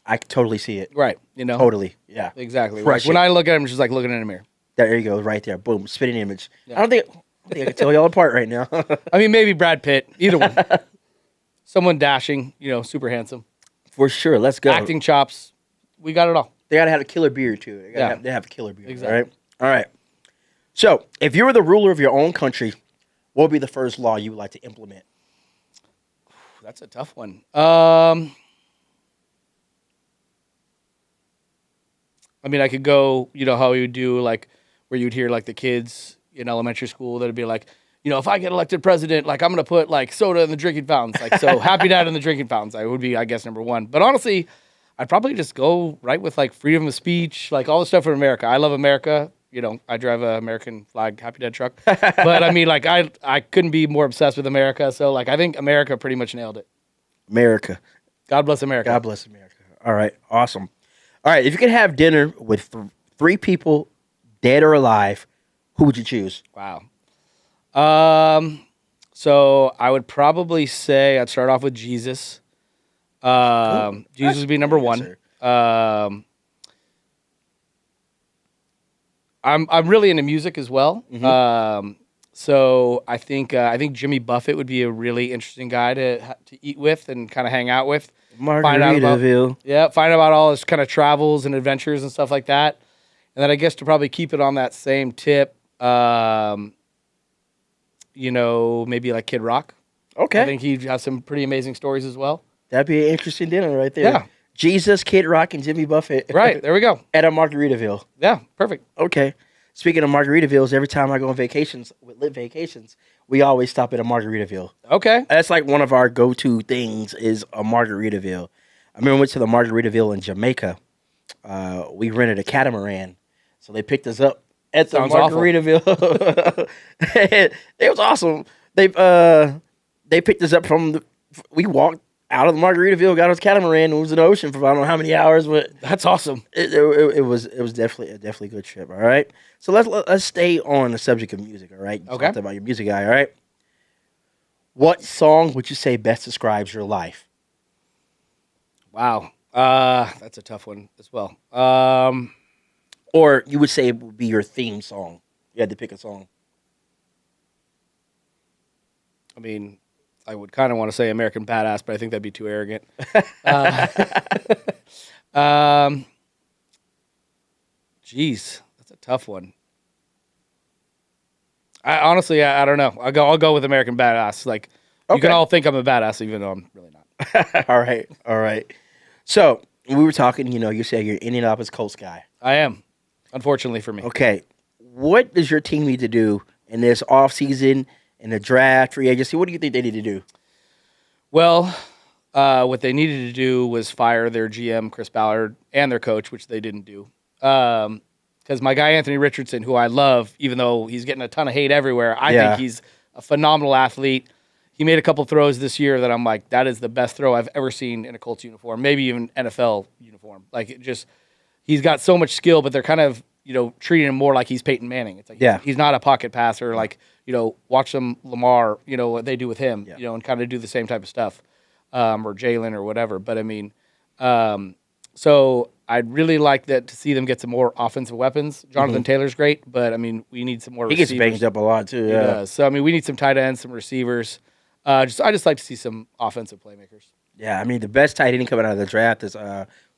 [SPEAKER 3] I can totally see it.
[SPEAKER 4] Right.
[SPEAKER 3] Totally. Yeah.
[SPEAKER 4] Exactly. Like,
[SPEAKER 3] Crush
[SPEAKER 4] when
[SPEAKER 3] it.
[SPEAKER 4] I look at him, it's just like looking in a mirror.
[SPEAKER 3] There you go, right there. Boom, spitting image.
[SPEAKER 4] Yeah.
[SPEAKER 3] I don't think I can tell y'all apart right now.
[SPEAKER 4] I mean, maybe Brad Pitt. Either one. Someone dashing, super handsome.
[SPEAKER 3] For sure. Let's go.
[SPEAKER 4] Acting chops. We got it all.
[SPEAKER 3] They gotta have a killer beard too.
[SPEAKER 4] Yeah.
[SPEAKER 3] They have a killer beard.
[SPEAKER 4] Exactly.
[SPEAKER 3] All right. So, if you were the ruler of your own country, what would be the first law you would like to implement?
[SPEAKER 4] That's a tough one. I mean, I could go, how you would do, like, where you'd hear, like, the kids in elementary school that'd be like, if I get elected president, like, I'm going to put, like, soda in the drinking fountains. Like, so happy dad in the drinking fountains. I would be, I guess, number one. But honestly, I'd probably just go right with, like, freedom of speech, like, all the stuff from America. I love America. I drive an American flag Happy Dad truck. But, I mean, like, I couldn't be more obsessed with America. So, like, I think America pretty much nailed it.
[SPEAKER 3] America.
[SPEAKER 4] God bless America.
[SPEAKER 3] God bless America. All right. Awesome. All right. If you could have dinner with three people, dead or alive, who would you choose?
[SPEAKER 4] Wow. So I would probably say I'd start off with Jesus. Jesus would be number one. I'm really into music as well. So I think Jimmy Buffett would be a really interesting guy to eat with and kind of hang out with.
[SPEAKER 3] Margaritaville.
[SPEAKER 4] Find out about all his kind of travels and adventures and stuff like that. And then I guess to probably keep it on that same tip, maybe like Kid Rock.
[SPEAKER 3] Okay.
[SPEAKER 4] I think he has some pretty amazing stories as well.
[SPEAKER 3] That'd be an interesting dinner right there.
[SPEAKER 4] Yeah.
[SPEAKER 3] Jesus, Kid Rock, and Jimmy Buffett.
[SPEAKER 4] Right, there we go.
[SPEAKER 3] At a Margaritaville.
[SPEAKER 4] Yeah, perfect.
[SPEAKER 3] Okay. Speaking of Margaritavilles, every time I go on vacations, with Lit Vacations, we always stop at a Margaritaville.
[SPEAKER 4] Okay.
[SPEAKER 3] That's like one of our go-to things is a Margaritaville. I remember we went to the Margaritaville in Jamaica. We rented a catamaran. So they picked us up at the
[SPEAKER 4] Sounds awful.
[SPEAKER 3] Margaritaville. It was awesome. They picked us up we walked out of the Margaritaville, got on the catamaran, and was in the ocean for I don't know how many hours, but
[SPEAKER 4] That's awesome.
[SPEAKER 3] it was definitely a good trip. All right, so let's stay on the subject of music. All right, you
[SPEAKER 4] Okay.
[SPEAKER 3] talked about your music guy. All right, what song would you say best describes your life?
[SPEAKER 4] Wow. That's a tough one as well.
[SPEAKER 3] Or you would say it would be your theme song. You had to pick a song.
[SPEAKER 4] I mean, I would kind of want to say American Badass, but I think that'd be too arrogant. Geez, that's a tough one. I don't know. I'll go with American Badass. Like, you can
[SPEAKER 3] Okay.
[SPEAKER 4] all think I'm a badass, even though I'm really not.
[SPEAKER 3] All right. So we were talking. You said you're an Indianapolis Colts guy.
[SPEAKER 4] I am, unfortunately for me.
[SPEAKER 3] Okay, what does your team need to do in this offseason, in the draft, free agency? What do you think they need to do?
[SPEAKER 4] Well, what they needed to do was fire their GM, Chris Ballard, and their coach, which they didn't do. Because my guy, Anthony Richardson, who I love, even though he's getting a ton of hate everywhere, I think he's a phenomenal athlete. He made a couple throws this year that I'm like, that is the best throw I've ever seen in a Colts uniform, maybe even NFL uniform. Like, he's got so much skill, but they're kind of, treating him more like he's Peyton Manning. It's like, he's not a pocket passer. Like, watch some Lamar, what they do with him, and kind of do the same type of stuff, or Jalen or whatever. But I mean, so I'd really like to see them get some more offensive weapons. Jonathan Taylor's great, but I mean, we need some more
[SPEAKER 3] He gets
[SPEAKER 4] receivers.
[SPEAKER 3] banged up a lot too.
[SPEAKER 4] He
[SPEAKER 3] Yeah.
[SPEAKER 4] does. So I mean, we need some tight ends, some receivers. I just like to see some offensive playmakers.
[SPEAKER 3] Yeah, I mean the best tight end coming out of the draft is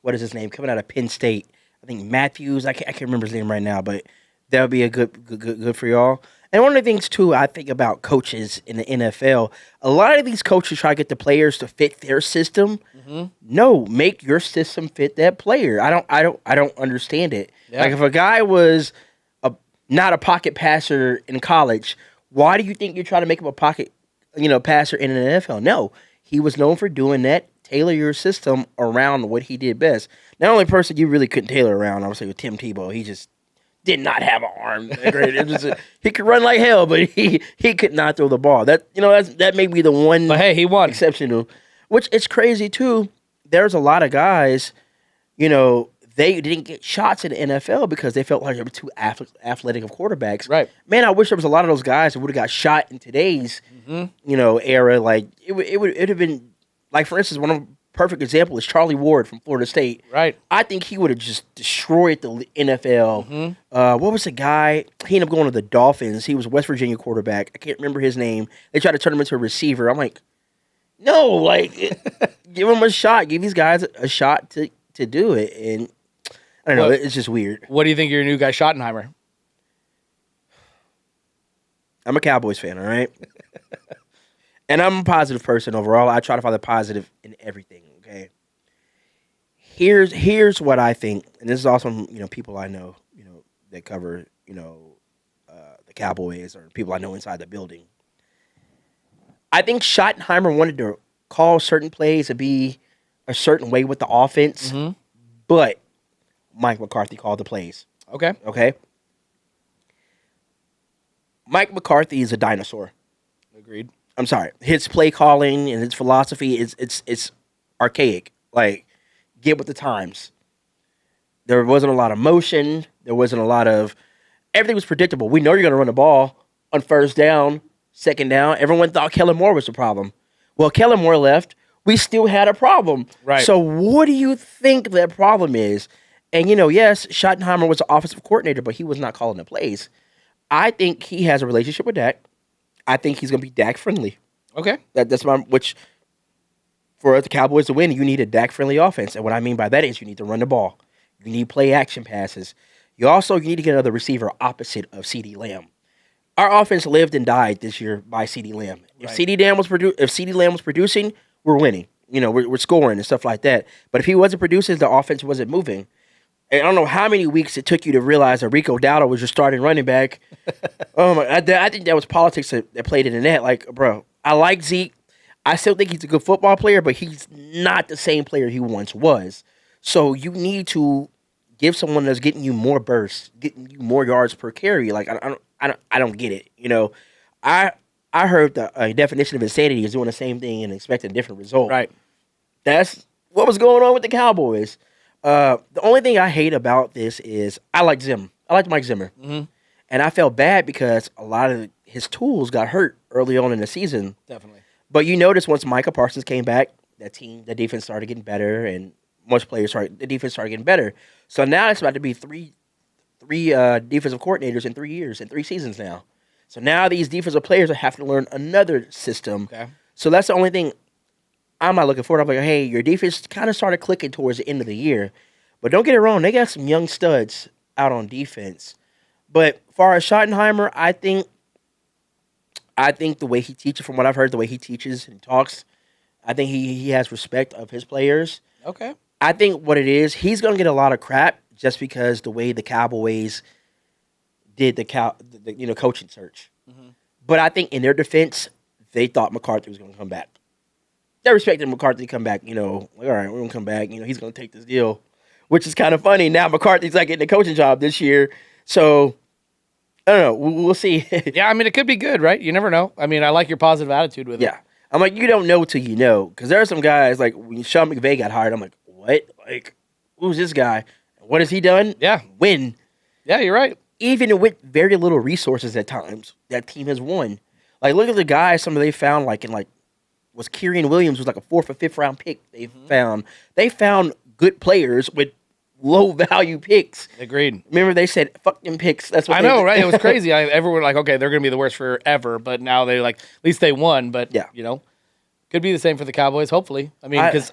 [SPEAKER 3] what is his name? Coming out of Penn State, I think Matthews. I can't remember his name right now, but that would be a good for y'all. And one of the things too, I think about coaches in the NFL, a lot of these coaches try to get the players to fit their system. No, make your system fit that player. I don't understand it.
[SPEAKER 4] Yeah.
[SPEAKER 3] Like if a guy was not a pocket passer in college, why do you think you try to make him a pocket, passer in an NFL? No, he was known for doing that. Tailor your system around what he did best. The only person you really couldn't tailor around, obviously, was Tim Tebow. He just did not have an arm that great. He could run like hell, but he could not throw the ball. That may be the one.
[SPEAKER 4] But hey, he won.
[SPEAKER 3] Exceptional, which it's crazy too. There's a lot of guys, they didn't get shots in the NFL because they felt like they were too athletic of quarterbacks.
[SPEAKER 4] Right.
[SPEAKER 3] Man, I wish there was a lot of those guys that would have got shot in today's, era. Like it would have been, like for instance, one of the perfect example is Charlie Ward from Florida State.
[SPEAKER 4] Right.
[SPEAKER 3] I think he would have just destroyed the NFL. What was the guy? He ended up going to the Dolphins. He was a West Virginia quarterback. I can't remember his name. They tried to turn him into a receiver. I'm like, no, give him a shot. Give these guys a shot to do it. And I don't know.
[SPEAKER 4] What-
[SPEAKER 3] It's just weird.
[SPEAKER 4] What do you think of your new guy Schottenheimer?
[SPEAKER 3] I'm a Cowboys fan, all right? And I'm a positive person overall. I try to find the positive in everything, okay? Here's what I think, and this is also from, people I know, that cover, the Cowboys or people I know inside the building. I think Schottenheimer wanted to call certain plays to be a certain way with the offense, but Mike McCarthy called the plays,
[SPEAKER 4] Okay.
[SPEAKER 3] okay? Mike McCarthy is a dinosaur.
[SPEAKER 4] Agreed.
[SPEAKER 3] I'm sorry. His play calling and his philosophy it's archaic. Like, get with the times. There wasn't a lot of motion. There wasn't a lot of everything was predictable. We know you're going to run the ball on first down, second down. Everyone thought Kellen Moore was the problem. Well, Kellen Moore left. We still had a problem.
[SPEAKER 4] Right.
[SPEAKER 3] So what do you think that problem is? And yes, Schottenheimer was the offensive coordinator, but he was not calling the plays. I think he has a relationship with Dak. I think he's going to be Dak friendly.
[SPEAKER 4] Okay.
[SPEAKER 3] That's which for the Cowboys to win, you need a Dak friendly offense. And what I mean by that is you need to run the ball. You need play action passes. You need to get another receiver opposite of CeeDee Lamb. Our offense lived and died this year by CeeDee Lamb. If CeeDee Lamb was producing, we're winning. We're scoring and stuff like that. But if he wasn't producing, the offense wasn't moving. And I don't know how many weeks it took you to realize that Rico Dowdle was your starting running back. I think that was politics that played into that. Like, bro, I like Zeke. I still think he's a good football player, but he's not the same player he once was. So you need to give someone that's getting you more bursts, getting you more yards per carry. Like, I don't get it. I heard the definition of insanity is doing the same thing and expecting a different result.
[SPEAKER 4] Right.
[SPEAKER 3] That's what was going on with the Cowboys. The only thing I hate about this is I like Zim. I like Mike Zimmer.
[SPEAKER 4] Mm-hmm.
[SPEAKER 3] And I felt bad because a lot of his tools got hurt early on in the season.
[SPEAKER 4] Definitely.
[SPEAKER 3] But you notice once Micah Parsons came back, the defense started getting better, and the defense started getting better. So now it's about to be three defensive coordinators in 3 years, in 3 seasons now. So now these defensive players have to learn another system.
[SPEAKER 4] Okay.
[SPEAKER 3] So that's the only thing I'm not looking forward to. I'm like, hey, your defense kind of started clicking towards the end of the year. But don't get it wrong, they got some young studs out on defense. But as far as Schottenheimer, I think the way he teaches, from what I've heard, the way he teaches and talks, I think he has respect of his players.
[SPEAKER 4] Okay.
[SPEAKER 3] I think what it is, he's going to get a lot of crap just because the way the Cowboys did the coaching search. Mm-hmm. But I think in their defense, they thought McCarthy was going to come back. They respected McCarthy to come back, like, all right, we're going to come back. He's going to take this deal, which is kind of funny. Now McCarthy's not getting a coaching job this year. So, I don't know. We'll see.
[SPEAKER 4] Yeah, I mean, it could be good, right? You never know. I mean, I like your positive attitude with it.
[SPEAKER 3] Yeah. I'm like, you don't know till you know. Because there are some guys, like, when Sean McVay got hired, I'm like, what? Like, who's this guy? What has he done?
[SPEAKER 4] Yeah.
[SPEAKER 3] Win.
[SPEAKER 4] Yeah, you're right.
[SPEAKER 3] Even with very little resources at times, that team has won. Like, look at the guys, some of they found, was Kyrian Williams was like a 4th or 5th round pick they found. They found good players with low value picks.
[SPEAKER 4] Agreed.
[SPEAKER 3] Remember they said, fuck them picks. That's what
[SPEAKER 4] I know, right? It was crazy. Everyone like, okay, they're going to be the worst forever, but now they at least they won. But,
[SPEAKER 3] Yeah.
[SPEAKER 4] Could be the same for the Cowboys, hopefully. I mean, because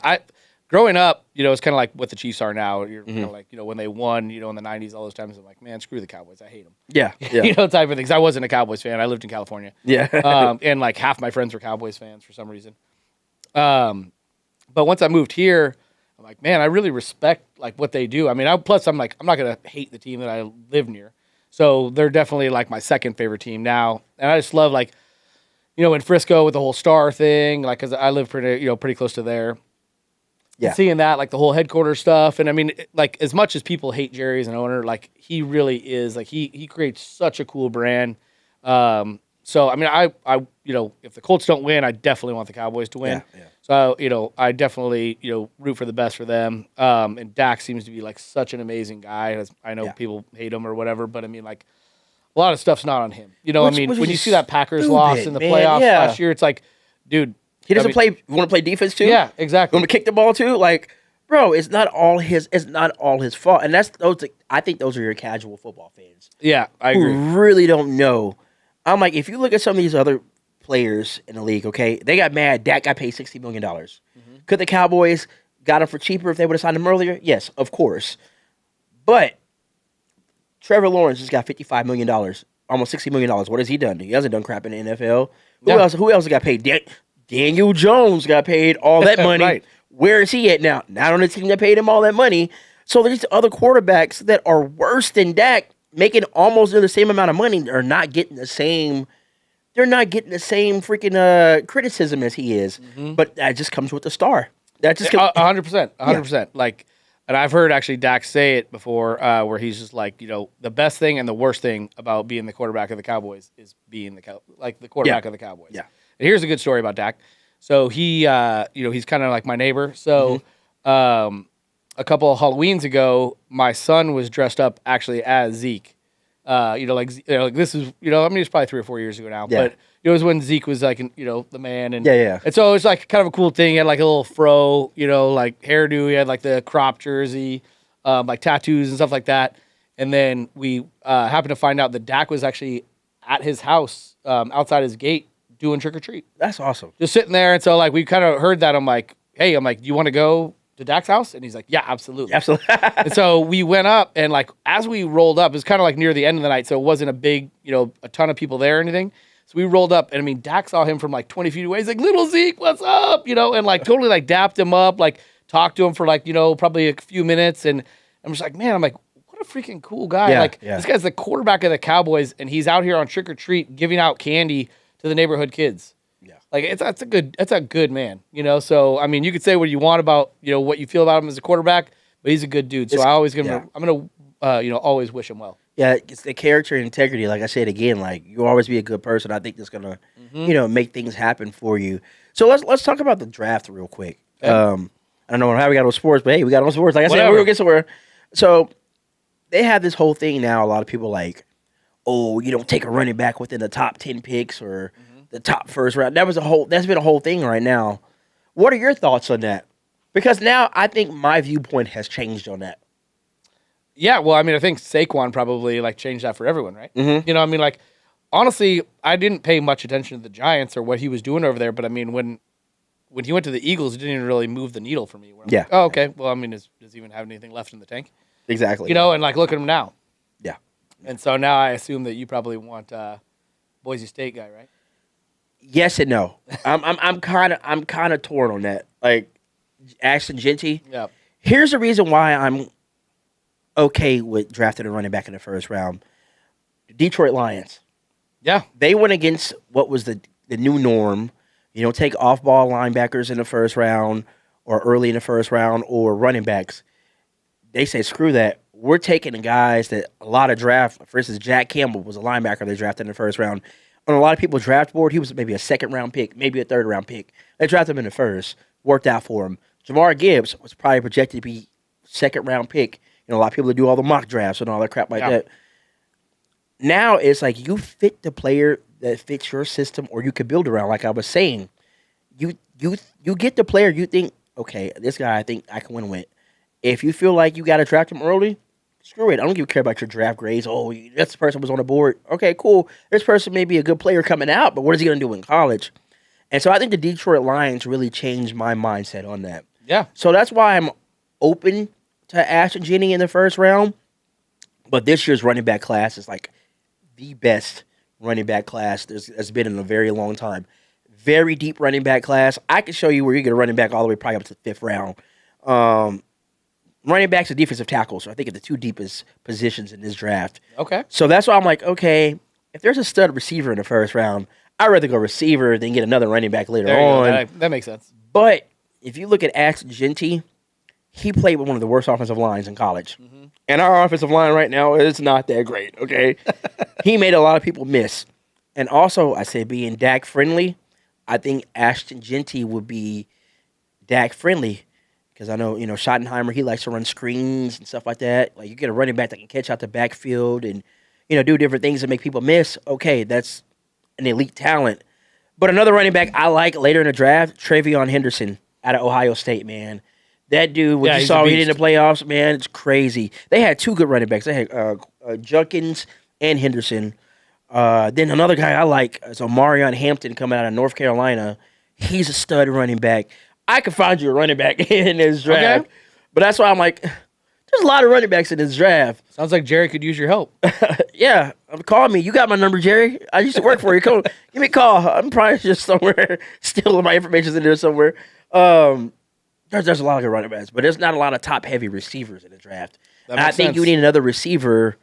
[SPEAKER 4] growing up, it's kind of like what the Chiefs are now. You're kind of like, when they won, in the 90s, all those times, I'm like, man, screw the Cowboys. I hate them.
[SPEAKER 3] Yeah.
[SPEAKER 4] Type of things. I wasn't a Cowboys fan. I lived in California.
[SPEAKER 3] Yeah.
[SPEAKER 4] And like half my friends were Cowboys fans for some reason. But once I moved here, I'm like, man, I really respect like what they do. I mean, I'm like, I'm not going to hate the team that I live near. So they're definitely like my second favorite team now. And I just love in Frisco with the whole Star thing, cause I live pretty close to there.
[SPEAKER 3] Yeah.
[SPEAKER 4] And seeing that, the whole headquarters stuff. And I mean, as much as people hate Jerry as an owner, he really is he creates such a cool brand. So, I mean, I if the Colts don't win, I definitely want the Cowboys to win.
[SPEAKER 3] Yeah.
[SPEAKER 4] So, I definitely, root for the best for them. And Dak seems to be such an amazing guy. I know people hate him or whatever, but I mean, a lot of stuff's not on him.
[SPEAKER 3] Which
[SPEAKER 4] when you
[SPEAKER 3] is
[SPEAKER 4] see that Packers
[SPEAKER 3] stupid,
[SPEAKER 4] loss in the
[SPEAKER 3] man.
[SPEAKER 4] playoffs
[SPEAKER 3] Yeah.
[SPEAKER 4] last year, it's like, dude.
[SPEAKER 3] He doesn't play. You want to play defense too?
[SPEAKER 4] Yeah, exactly.
[SPEAKER 3] You want to kick the ball too? Bro, it's not all his fault. And I think those are your casual football fans.
[SPEAKER 4] Yeah, I agree.
[SPEAKER 3] Who really don't know. I'm like, if you look at some of these other players in the league, okay, they got mad. Dak got paid $60 million. Could the Cowboys got him for cheaper if they would have signed him earlier? Yes, of course. But Trevor Lawrence just got $55 million, almost $60 million. What has he done? He hasn't done crap in the NFL.
[SPEAKER 4] Yeah.
[SPEAKER 3] Who else got paid? Daniel Jones got paid all that money.
[SPEAKER 4] Right.
[SPEAKER 3] Where is he at now? Not on the team that paid him all that money. So there's other quarterbacks that are worse than Dak, making almost the same amount of money. They're not getting the same. They're not getting the same freaking criticism as he is. But that just comes with the star. That just comes,
[SPEAKER 4] 100%. 100%. Like, and I've heard actually Dak say it before, where he's just like, the best thing and the worst thing about being the quarterback of the Cowboys is being the quarterback of the Cowboys.
[SPEAKER 3] Yeah.
[SPEAKER 4] And here's a good story about Dak. So he, he's kind of like my neighbor. So, a couple of Halloweens ago, my son was dressed up actually as Zeke. Like this is, it's probably 3 or 4 years ago now,
[SPEAKER 3] Yeah.
[SPEAKER 4] but it was when Zeke was like, the man. And
[SPEAKER 3] Yeah.
[SPEAKER 4] And so it was like kind of a cool thing. He had like a little fro, like hairdo. He had like the crop jersey, like tattoos and stuff like that. And then we happened to find out that Dak was actually at his house, outside his gate, doing trick or treat.
[SPEAKER 3] that's awesome.
[SPEAKER 4] Just sitting there. And so like we kind of heard that. I'm like, hey, do you want to go to Dak's house? And he's like, yeah, absolutely.
[SPEAKER 3] Absolutely.
[SPEAKER 4] And so we went up, and like as we rolled up, it was kind of like near the end of the night, so it wasn't a big, a ton of people there or anything. So we rolled up, and I mean, Dak saw him from like 20 feet away. He's like, "Little Zeke, what's up?" And like totally like dapped him up, like talked to him for like probably a few minutes, and I'm just like, man, what a freaking cool guy.
[SPEAKER 3] Yeah,
[SPEAKER 4] like
[SPEAKER 3] yeah.
[SPEAKER 4] this guy's the quarterback of the Cowboys, and he's out here on trick or treat giving out candy to the neighborhood kids.
[SPEAKER 3] Yeah.
[SPEAKER 4] Like that's a good man, So I mean, you could say what you want about what you feel about him as a quarterback, but he's a good dude. So I'm gonna always wish him well.
[SPEAKER 3] Yeah, it's the character and integrity. Like I said again, like you always be a good person. I think that's gonna, make things happen for you. So let's talk about the draft real quick.
[SPEAKER 4] Okay.
[SPEAKER 3] I don't know how we got on sports, but hey, we got on sports. Like I said,
[SPEAKER 4] Whatever.
[SPEAKER 3] we're gonna get somewhere. So they have this whole thing now. A lot of people like, oh, you don't take a running back within the top 10 picks or the top first round. That's been a whole thing right now. What are your thoughts on that? Because now I think my viewpoint has changed on that.
[SPEAKER 4] Yeah, well, I mean, I think Saquon probably like changed that for everyone, right?
[SPEAKER 3] Mm-hmm.
[SPEAKER 4] Like honestly, I didn't pay much attention to the Giants or what he was doing over there, but I mean, when he went to the Eagles, it didn't even really move the needle for me. Where I'm
[SPEAKER 3] Yeah.
[SPEAKER 4] like, oh, okay. Well, I mean, does he even have anything left in the tank?
[SPEAKER 3] Exactly.
[SPEAKER 4] And like look at him now.
[SPEAKER 3] Yeah.
[SPEAKER 4] And so now I assume that you probably want Boise State guy, right?
[SPEAKER 3] Yes and no. I'm kind of torn on that. Like Ashton Genty.
[SPEAKER 4] Yeah.
[SPEAKER 3] Here's the reason why I'm okay with drafting a running back in the first round. The Detroit Lions.
[SPEAKER 4] Yeah.
[SPEAKER 3] They went against what was the new norm. Take off-ball linebackers in the first round or early in the first round or running backs. They say, screw that. We're taking the guys that a lot of draft, for instance, Jack Campbell was a linebacker they drafted in the first round. On a lot of people's draft board, he was maybe a second-round pick, maybe a third-round pick. They drafted him in the first. Worked out for him. Jamar Gibbs was probably projected to be second-round pick. A lot of people do all the mock drafts and all that crap like that. Now it's like you fit the player that fits your system or you could build around. Like I was saying, you get the player you think, okay, this guy I think I can win with. If you feel like you got to draft him early, screw it. I don't care about your draft grades. Oh, this person was on the board. Okay, cool. This person may be a good player coming out, but what is he going to do in college? And so I think the Detroit Lions really changed my mindset on that.
[SPEAKER 4] Yeah.
[SPEAKER 3] So that's why I'm open to Ashton Genty in the first round. But this year's running back class is like the best running back class there's been in a very long time. Very deep running back class. I can show you where you get a running back all the way probably up to the fifth round. Running backs and defensive tackles are, I think, the two deepest positions in this draft.
[SPEAKER 4] Okay.
[SPEAKER 3] So that's why I'm like, okay, if there's a stud receiver in the first round, I'd rather go receiver than get another running back later
[SPEAKER 4] There you
[SPEAKER 3] on.
[SPEAKER 4] go. That makes sense.
[SPEAKER 3] But if you look at Ashton Genty, he played with one of the worst offensive lines in college. Mm-hmm. And our offensive line right now is not that great, okay? He made a lot of people miss. And also, I say being Dak friendly, I think Ashton Genty would be Dak friendly. Because I know, Schottenheimer, he likes to run screens and stuff like that. Like, you get a running back that can catch out the backfield and, do different things that make people miss. Okay, that's an elite talent. But another running back I like later in the draft, Travion Henderson out of Ohio State, man. That dude, what you
[SPEAKER 4] he's
[SPEAKER 3] saw
[SPEAKER 4] a
[SPEAKER 3] he did in
[SPEAKER 4] beast.
[SPEAKER 3] the playoffs, man, it's crazy. They had two good running backs. They had Junkins and Henderson. Then another guy I like is Omarion Hampton coming out of North Carolina. He's a stud running back. I could find you a running back in this draft.
[SPEAKER 4] Okay.
[SPEAKER 3] But that's why I'm like, There's a lot of running backs in this draft.
[SPEAKER 4] Sounds like Jerry could use your help.
[SPEAKER 3] Yeah, call me. You got my number, Jerry. I used to work for you. Come, give me a call. I'm probably just somewhere still my information's in there somewhere. There's a lot of good running backs, but there's not a lot of top heavy receivers in the draft.
[SPEAKER 4] That
[SPEAKER 3] And I
[SPEAKER 4] makes
[SPEAKER 3] think
[SPEAKER 4] sense.
[SPEAKER 3] you need another receiver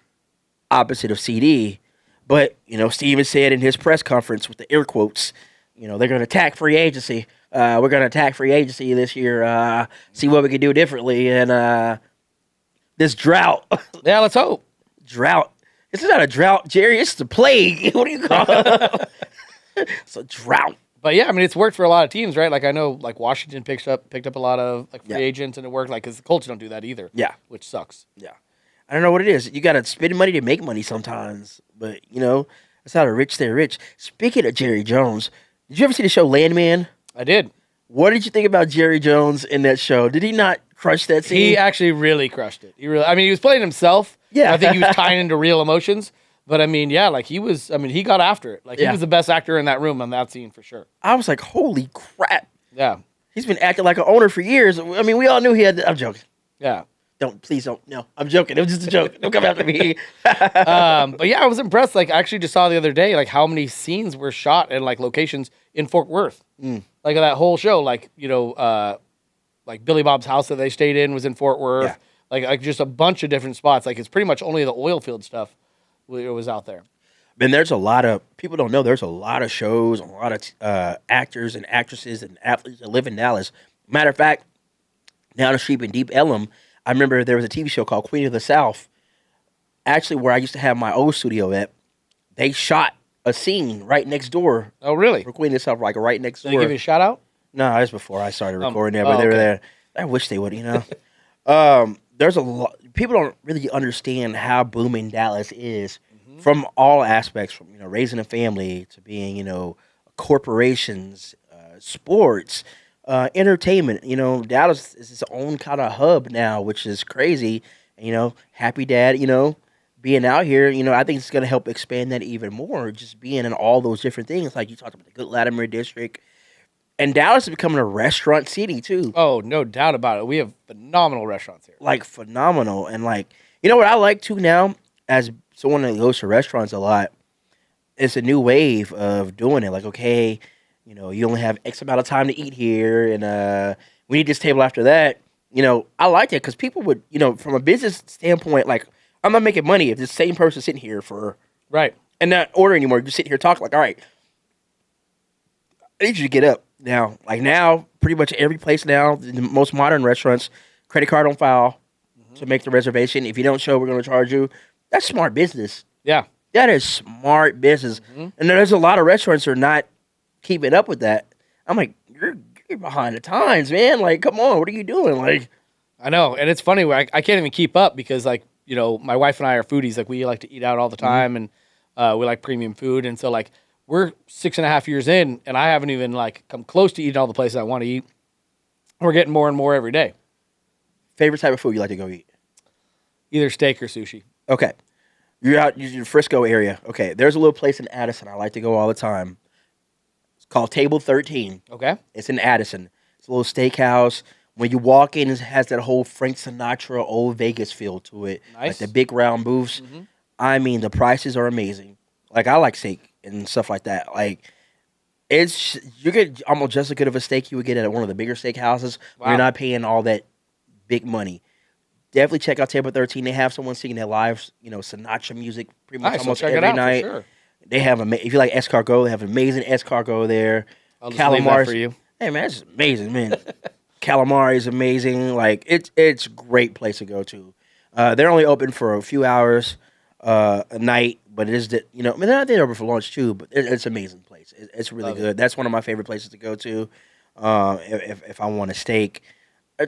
[SPEAKER 3] opposite of CD. But Steven said in his press conference with the air quotes, they're going to attack free agency. We're going to attack free agency this year. See what we can do differently. And this drought.
[SPEAKER 4] Yeah, let's hope.
[SPEAKER 3] Drought. This is not a drought, Jerry. It's the plague. What do you call it? It's a drought.
[SPEAKER 4] But yeah, I mean, it's worked for a lot of teams, right? Like I know, like Washington picked up a lot of like free
[SPEAKER 3] Yeah.
[SPEAKER 4] agents, and it worked. Like because the Colts don't do that either.
[SPEAKER 3] Yeah.
[SPEAKER 4] which sucks.
[SPEAKER 3] Yeah. I don't know what it is. You got to spend money to make money sometimes. But, that's how the rich stay rich. Speaking of Jerry Jones, did you ever see the show Landman?
[SPEAKER 4] I did.
[SPEAKER 3] What did you think about Jerry Jones in that show? Did he not crush that scene?
[SPEAKER 4] He actually really crushed it. I mean, he was playing himself.
[SPEAKER 3] Yeah.
[SPEAKER 4] I think he was tying into real emotions. But I mean, yeah, like he got after it. Like he
[SPEAKER 3] Yeah.
[SPEAKER 4] was the best actor in that room on that scene for sure.
[SPEAKER 3] I was like, holy crap.
[SPEAKER 4] Yeah.
[SPEAKER 3] He's been acting like an owner for years. I mean, we all knew he had. I'm joking.
[SPEAKER 4] Yeah.
[SPEAKER 3] Please don't. No, I'm joking. It was just a joke. Don't come after me.
[SPEAKER 4] But yeah, I was impressed. Like I actually just saw the other day, like how many scenes were shot in like locations in Fort Worth. Like that whole show, like, like Billy Bob's house that they stayed in was in Fort Worth.
[SPEAKER 3] Yeah.
[SPEAKER 4] Like just a bunch of different spots. Like it's pretty much only the oil field stuff was out there.
[SPEAKER 3] Man, there's a lot of people don't know. There's a lot of shows, a lot of actors and actresses and athletes that live in Dallas. Matter of fact, down the street in Deep Ellum, I remember there was a TV show called Queen of the South. Actually, where I used to have my old studio at, they shot a scene right next door
[SPEAKER 4] Oh, really?
[SPEAKER 3] for Queen of the South, like right next
[SPEAKER 4] Did
[SPEAKER 3] door.
[SPEAKER 4] they give you a shout out?
[SPEAKER 3] No, that was before I started recording there, but they were
[SPEAKER 4] okay.
[SPEAKER 3] there. I wish they would, There's a lot. People don't really understand how booming Dallas is from all aspects, from raising a family to being corporations, sports, entertainment. Dallas is its own kind of hub now, which is crazy. Happy Dad, being out here, I think it's going to help expand that even more. Just being in all those different things, like you talked about the Good Latimer District. And Dallas is becoming a restaurant city too.
[SPEAKER 4] Oh, no doubt about it. We have phenomenal restaurants here.
[SPEAKER 3] Like phenomenal. And like, what I like too now, as someone that goes to restaurants a lot, it's a new wave of doing it. Like, okay, you only have X amount of time to eat here, and we need this table after that. I like it because people would, from a business standpoint, like, I'm not making money if the same person sitting here for
[SPEAKER 4] Right.
[SPEAKER 3] and not order anymore. Just sit here talking like, all right, I need you to get up. Now, pretty much every place now, the most modern restaurants, credit card on file to make the reservation. If you don't show, we're going to charge you. That's smart business.
[SPEAKER 4] Yeah.
[SPEAKER 3] That is smart business. And there's a lot of restaurants that are not keeping up with that. I'm like, you're behind the times, man. Like, come on, what are you doing? Like,
[SPEAKER 4] I know. And it's funny, I can't even keep up because, like, my wife and I are foodies. Like, we like to eat out all the time, and we like premium food. And so, like, we're 6.5 years in, and I haven't even, like, come close to eating all the places I want to eat. We're getting more and more every day.
[SPEAKER 3] favorite type of food you like to go eat?
[SPEAKER 4] Either steak or sushi.
[SPEAKER 3] Okay. You're out in the Frisco area. Okay. There's a little place in Addison I like to go all the time. It's called Table 13.
[SPEAKER 4] Okay.
[SPEAKER 3] It's in Addison. It's a little steakhouse. When you walk in, it has that whole Frank Sinatra, old Vegas feel to it.
[SPEAKER 4] Nice.
[SPEAKER 3] Like the big round booths. I mean, the prices are amazing. Like, I like steak and stuff like that. Like, you get almost just as good of a steak you would get at one of the bigger steakhouses. Wow. You're not paying all that big money. Definitely check out Table 13. They have someone singing their live, Sinatra music pretty much
[SPEAKER 4] Nice.
[SPEAKER 3] almost
[SPEAKER 4] Check it
[SPEAKER 3] every
[SPEAKER 4] out
[SPEAKER 3] night.
[SPEAKER 4] for sure.
[SPEAKER 3] They have if you like escargot, they have amazing escargot there.
[SPEAKER 4] I'll just leave that for you.
[SPEAKER 3] Hey man, it's amazing, man. Calamari is amazing. Like it's a great place to go to. They're only open for a few hours a night, but it is they're open for lunch too. But it's an amazing place. It's really good. That's one of my favorite places to go to. If I want a steak,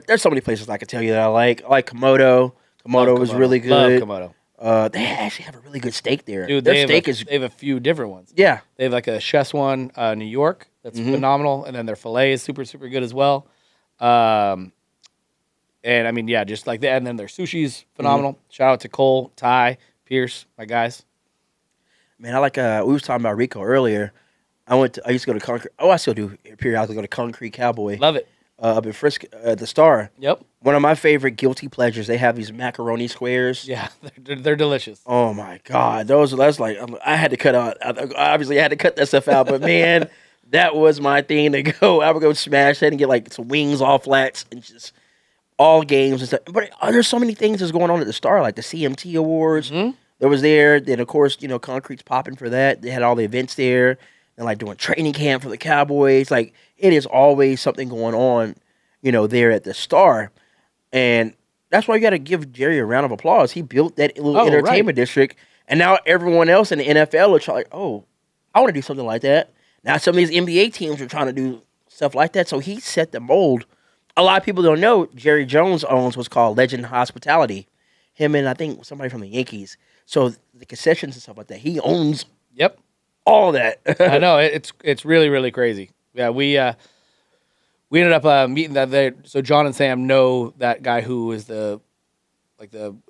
[SPEAKER 3] there's so many places I could tell you that I like. I like Komodo. Komodo is really good.
[SPEAKER 4] Love Komodo.
[SPEAKER 3] They actually have a really good steak there.
[SPEAKER 4] Dude,
[SPEAKER 3] Their steak is
[SPEAKER 4] they have a few different ones.
[SPEAKER 3] yeah.
[SPEAKER 4] They have like a chef's one, New York, that's phenomenal, and then their filet is super, super good as well. And I mean, yeah, just like that. And then their sushi's phenomenal. Shout out to Cole, Ty, Pierce, my guys.
[SPEAKER 3] Man, I like. We was talking about Rico earlier. I used to go to Concrete. Oh, I still do periodically go to Concrete Cowboy.
[SPEAKER 4] Love it.
[SPEAKER 3] up in Frisco at the Star.
[SPEAKER 4] Yep.
[SPEAKER 3] One of my favorite guilty pleasures. They have these macaroni squares.
[SPEAKER 4] Yeah, they're delicious.
[SPEAKER 3] Oh my God, that's like I had to cut out. Obviously, I had to cut that stuff out. But man, that was my thing to go. I would go smash that and get like some wings, all flats, and just all games and stuff. But there's so many things that's going on at the Star, like the CMT Awards. That was there. Then of course, Concrete's popping for that. They had all the events there, and like doing training camp for the Cowboys. Like it is always something going on, there at the Star, and that's why you got to give Jerry a round of applause. He built that little entertainment district, and now everyone else in the NFL are trying, like, oh, I want to do something like that. Now some of these NBA teams are trying to do stuff like that. So he set the mold. A lot of people don't know Jerry Jones owns what's called Legend Hospitality. Him and I think somebody from the Yankees. So the concessions and stuff like that, he owns
[SPEAKER 4] Yep.
[SPEAKER 3] all that.
[SPEAKER 4] I know it's really really crazy. Yeah, we ended up meeting that there. So John and Sam know that guy who is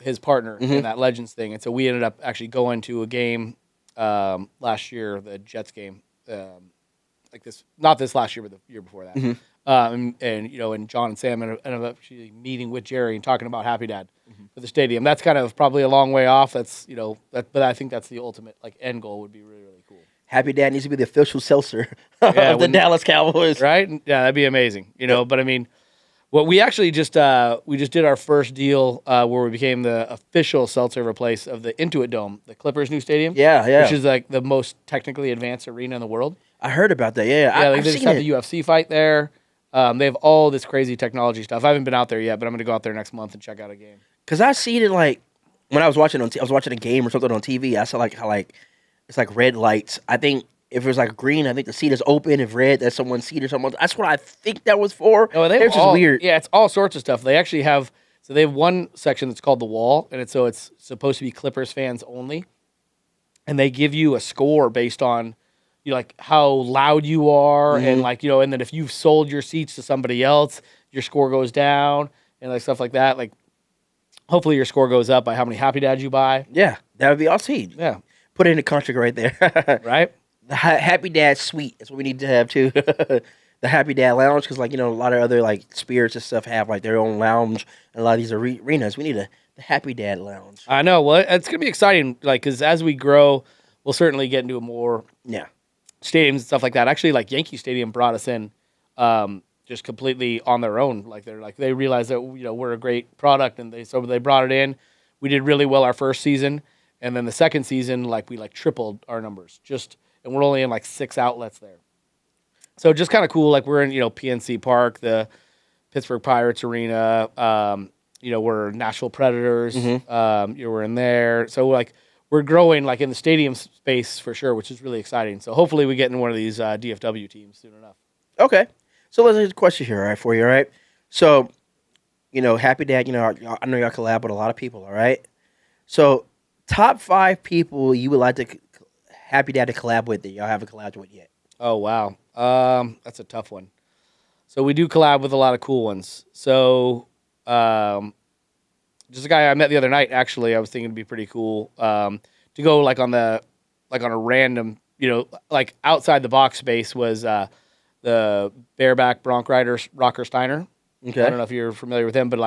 [SPEAKER 4] his partner in that Legends thing, and so we ended up actually going to a game last year, the Jets game, not this last year, but the year before that. And John and Sam ended up actually meeting with Jerry and talking about Happy Dad for the stadium. That's kind of probably a long way off. That's but I think that's the ultimate end goal would be really really cool.
[SPEAKER 3] Happy Dad needs to be the official seltzer of the Dallas Cowboys,
[SPEAKER 4] right? Yeah, that'd be amazing. But I mean, what we actually just did our first deal where we became the official seltzer place of the Intuit Dome, the Clippers' new stadium.
[SPEAKER 3] Yeah.
[SPEAKER 4] Which is like the most technically advanced arena in the world.
[SPEAKER 3] I heard about that. Yeah,
[SPEAKER 4] They just have the UFC fight there. They have all this crazy technology stuff. I haven't been out there yet, but I'm going to go out there next month and check out a game.
[SPEAKER 3] Because I seen it like when I was watching I was watching a game or something on TV. I saw like how like it's like red lights. I think if it was like green, I think the seat is open. If red, that's someone's seat or someone. That's what I think that was for.
[SPEAKER 4] Oh,
[SPEAKER 3] it's just weird.
[SPEAKER 4] Yeah, it's all sorts of stuff. They actually have they have one section that's called the Wall, and it's supposed to be Clippers fans only, and they give you a score based on like how loud you are, and and then if you've sold your seats to somebody else, your score goes down, and like stuff like that. Like, hopefully your score goes up by how many Happy Dads you buy.
[SPEAKER 3] Yeah, that would be awesome.
[SPEAKER 4] Yeah,
[SPEAKER 3] put it in the contract right there.
[SPEAKER 4] Right.
[SPEAKER 3] The Happy Dad Suite is what we need to have too. The Happy Dad Lounge, because a lot of other like spirits and stuff have like their own lounge, and a lot of these arenas. We need the Happy Dad Lounge.
[SPEAKER 4] I know. Well, it's gonna be exciting. Like, because as we grow, we'll certainly get into more stadiums and stuff like that. Actually, like Yankee Stadium brought us in just completely on their own. Like they realized that we're a great product, and they brought it in. We did really well our first season, and then the second season, we tripled our numbers. And we're only in 6 outlets there. So just kind of cool. Like, we're in PNC Park, the Pittsburgh Pirates Arena. We're Nashville Predators. We're in there. So we're growing in the stadium space for sure, which is really exciting. So hopefully we get in one of these DFW teams soon enough.
[SPEAKER 3] Okay. So let's a question here, all right, for you, all right? So, Happy Dad, I know y'all collab with a lot of people, all right? So, top 5 people you would like to Happy Dad to collab with that y'all haven't collabed with yet?
[SPEAKER 4] Oh, wow. That's a tough one. So we do collab with a lot of cool ones. So just a guy I met the other night, actually, I was thinking it'd be pretty cool to go on a random, outside the box space was the bareback bronc rider Rocker Steiner.
[SPEAKER 3] Okay.
[SPEAKER 4] I don't know if you're familiar with him, but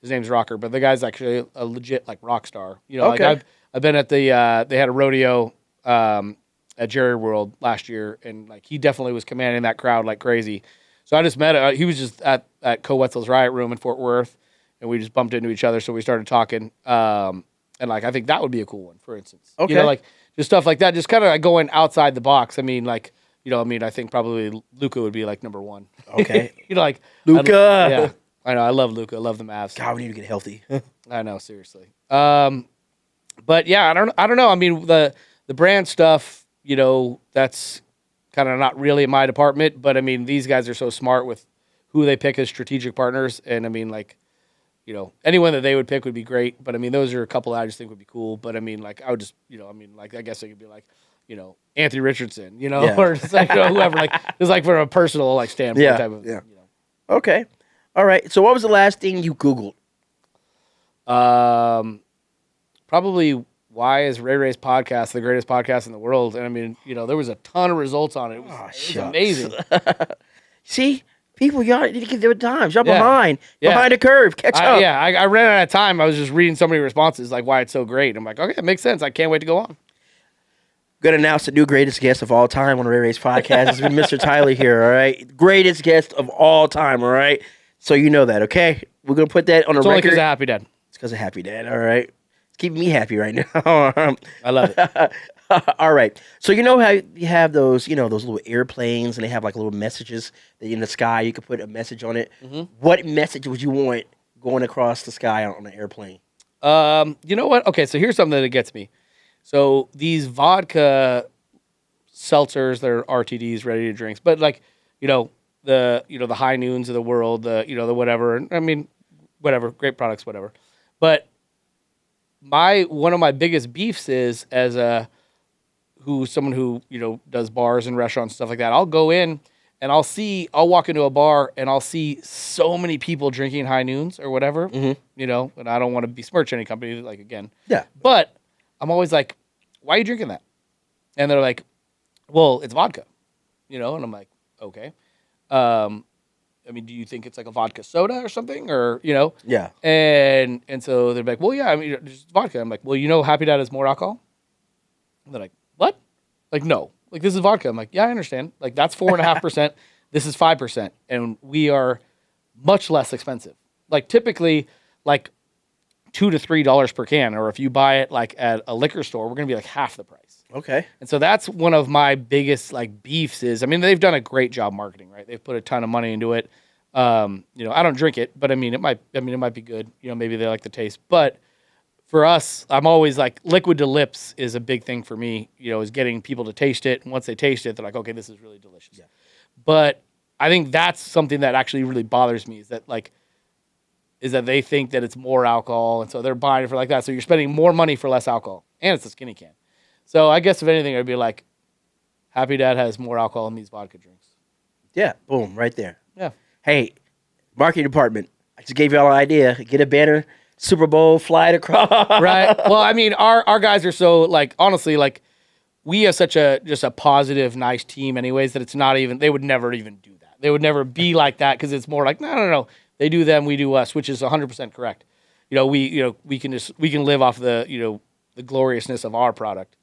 [SPEAKER 4] his name's Rocker, but the guy's actually a legit rock star.
[SPEAKER 3] Okay.
[SPEAKER 4] I've been at they had a rodeo at Jerry World last year, and he definitely was commanding that crowd like crazy. So I just met he was just at Co Wetzel's Riot Room in Fort Worth, and we just bumped into each other, so we started talking. And I think that would be a cool one, for instance.
[SPEAKER 3] Okay.
[SPEAKER 4] Just stuff like that, just kind of going outside the box. I mean, I think probably Luka would be number one.
[SPEAKER 3] Okay.
[SPEAKER 4] Luka. Yeah, I know. I love Luka. I love the Mavs.
[SPEAKER 3] God, we need to get healthy.
[SPEAKER 4] I know, seriously. But yeah, I don't know. I mean, the brand stuff, that's kind of not really my department. But I mean, these guys are so smart with who they pick as strategic partners, and I mean, anyone that they would pick would be great. But I mean, those are a couple that I just think would be cool. But I mean, I would just, I guess it could be Anthony Richardson, or just whoever, just from a personal standpoint type of,
[SPEAKER 3] Okay. All right. So what was the last thing you Googled?
[SPEAKER 4] Probably why is Ray Ray's podcast the greatest podcast in the world? And I mean, there was a ton of results on it. It was amazing.
[SPEAKER 3] See, People, y'all need to get their times. Y'all
[SPEAKER 4] Yeah.
[SPEAKER 3] behind the curve. Catch up.
[SPEAKER 4] I ran out of time. I was just reading so many responses, like why it's so great. I'm like, okay, it makes sense. I can't wait to go on.
[SPEAKER 3] Gonna announce the new greatest guest of all time on the Ray Ray's podcast. It's been Mr. Tyler here, all right? Greatest guest of all time, all right? So you know that, okay? We're gonna put that on the
[SPEAKER 4] It's only
[SPEAKER 3] record.
[SPEAKER 4] because of Happy Dad.
[SPEAKER 3] It's because of Happy Dad, all right? It's keeping me happy right now.
[SPEAKER 4] I love it.
[SPEAKER 3] All right. So you know how you have those, those little airplanes and they have like little messages that in the sky, you could put a message on it.
[SPEAKER 4] Mm-hmm.
[SPEAKER 3] What message would you want going across the sky on an airplane?
[SPEAKER 4] You know what? Okay, so here's something that gets me. So these vodka seltzers, they're RTDs, ready to drinks, but like, the High Noons of the world, the whatever. I mean, whatever, great products, whatever. But one of my biggest beefs is as someone who does bars and restaurants and stuff like that. I'll go in and I'll walk into a bar and I'll see so many people drinking High Noons or whatever, and I don't want to besmirch any company, like, again.
[SPEAKER 3] Yeah.
[SPEAKER 4] But I'm always like, why are you drinking that? And they're like, well, it's vodka, and I'm like, okay. I mean, do you think it's like a vodka soda or something, or,
[SPEAKER 3] Yeah.
[SPEAKER 4] And so they're like, well, yeah, I mean, just vodka. I'm like, well, Happy Dad has more alcohol? And they're like, what? Like, no. Like, this is vodka. I'm like, yeah, I understand. Like, that's 4.5%. This is 5%. And we are much less expensive. Like, typically, like, $2 to $3 per can. Or if you buy it, like, at a liquor store, we're going to be, like, half the price.
[SPEAKER 3] Okay.
[SPEAKER 4] And so that's one of my biggest, like, beefs is, I mean, they've done a great job marketing, right? They've put a ton of money into it. I don't drink it, but, I mean, it might be good. Maybe they like the taste. But for us, I'm always like, liquid to lips is a big thing for me, is getting people to taste it. And once they taste it, they're like, okay, this is really delicious. Yeah. But I think that's something that actually really bothers me is that they think that it's more alcohol. And so they're buying it for like that. So you're spending more money for less alcohol. And it's a skinny can. So I guess if anything, I'd be like, Happy Dad has more alcohol in these vodka drinks.
[SPEAKER 3] Yeah. Boom. Right there.
[SPEAKER 4] Yeah.
[SPEAKER 3] Hey, marketing department. I just gave y'all an idea. Get a banner. Super Bowl, fly it across.
[SPEAKER 4] Right. Well, I mean, our guys are so, like, honestly, like, we have such just a positive, nice team anyways that it's not even, they would never even do that. They would never be like that because it's more like, no. They do them, we do us, which is 100% correct. We can live off the gloriousness of our product.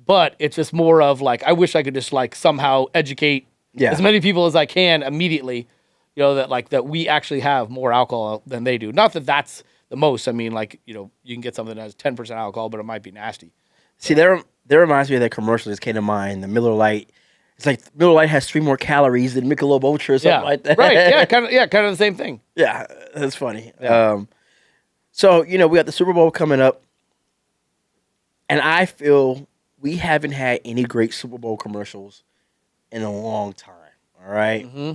[SPEAKER 4] But it's just more of like, I wish I could just like somehow educate as many people as I can immediately, that we actually have more alcohol than they do. Not that that's the most. I mean, like, you can get something that has 10% alcohol, but it might be nasty.
[SPEAKER 3] See, that reminds me of that commercial that came to mind, the Miller Lite. It's like Miller Lite has 3 more calories than Michelob Ultra or something like that.
[SPEAKER 4] Right. Yeah. Kind of the same thing.
[SPEAKER 3] Yeah, that's funny.
[SPEAKER 4] Yeah.
[SPEAKER 3] So, we got the Super Bowl coming up, and I feel we haven't had any great Super Bowl commercials in a long time. All right?
[SPEAKER 4] Mm-hmm.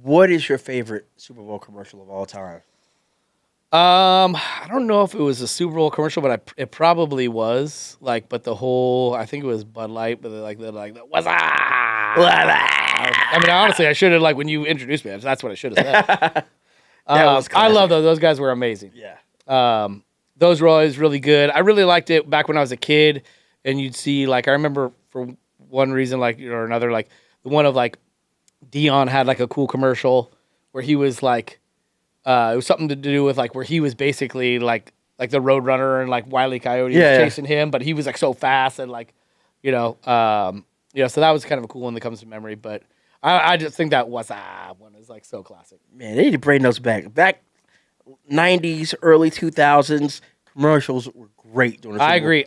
[SPEAKER 3] What is your favorite Super Bowl commercial of all time?
[SPEAKER 4] I don't know if it was a Super Bowl commercial, but it probably was. Like, but I think it was Bud Light, but they're like, what's up? I mean, honestly, I should have, like, when you introduced me, that's what I should have said. I love those. Those guys were amazing.
[SPEAKER 3] Yeah.
[SPEAKER 4] Those were always really good. I really liked it back when I was a kid, and you'd see, like, I remember for one reason, like, or another, like, the one of, like, Dion had, like, a cool commercial where he was, like, it was something to do with, like, where he was basically, like the Roadrunner and, like, Wile E. Coyote was chasing him, but he was, like, so fast and, like, so that was kind of a cool one that comes to memory, but I just think that one is, like, so classic.
[SPEAKER 3] Man, they need to bring those back. Back 90s, early 2000s, commercials were great.
[SPEAKER 4] I agree.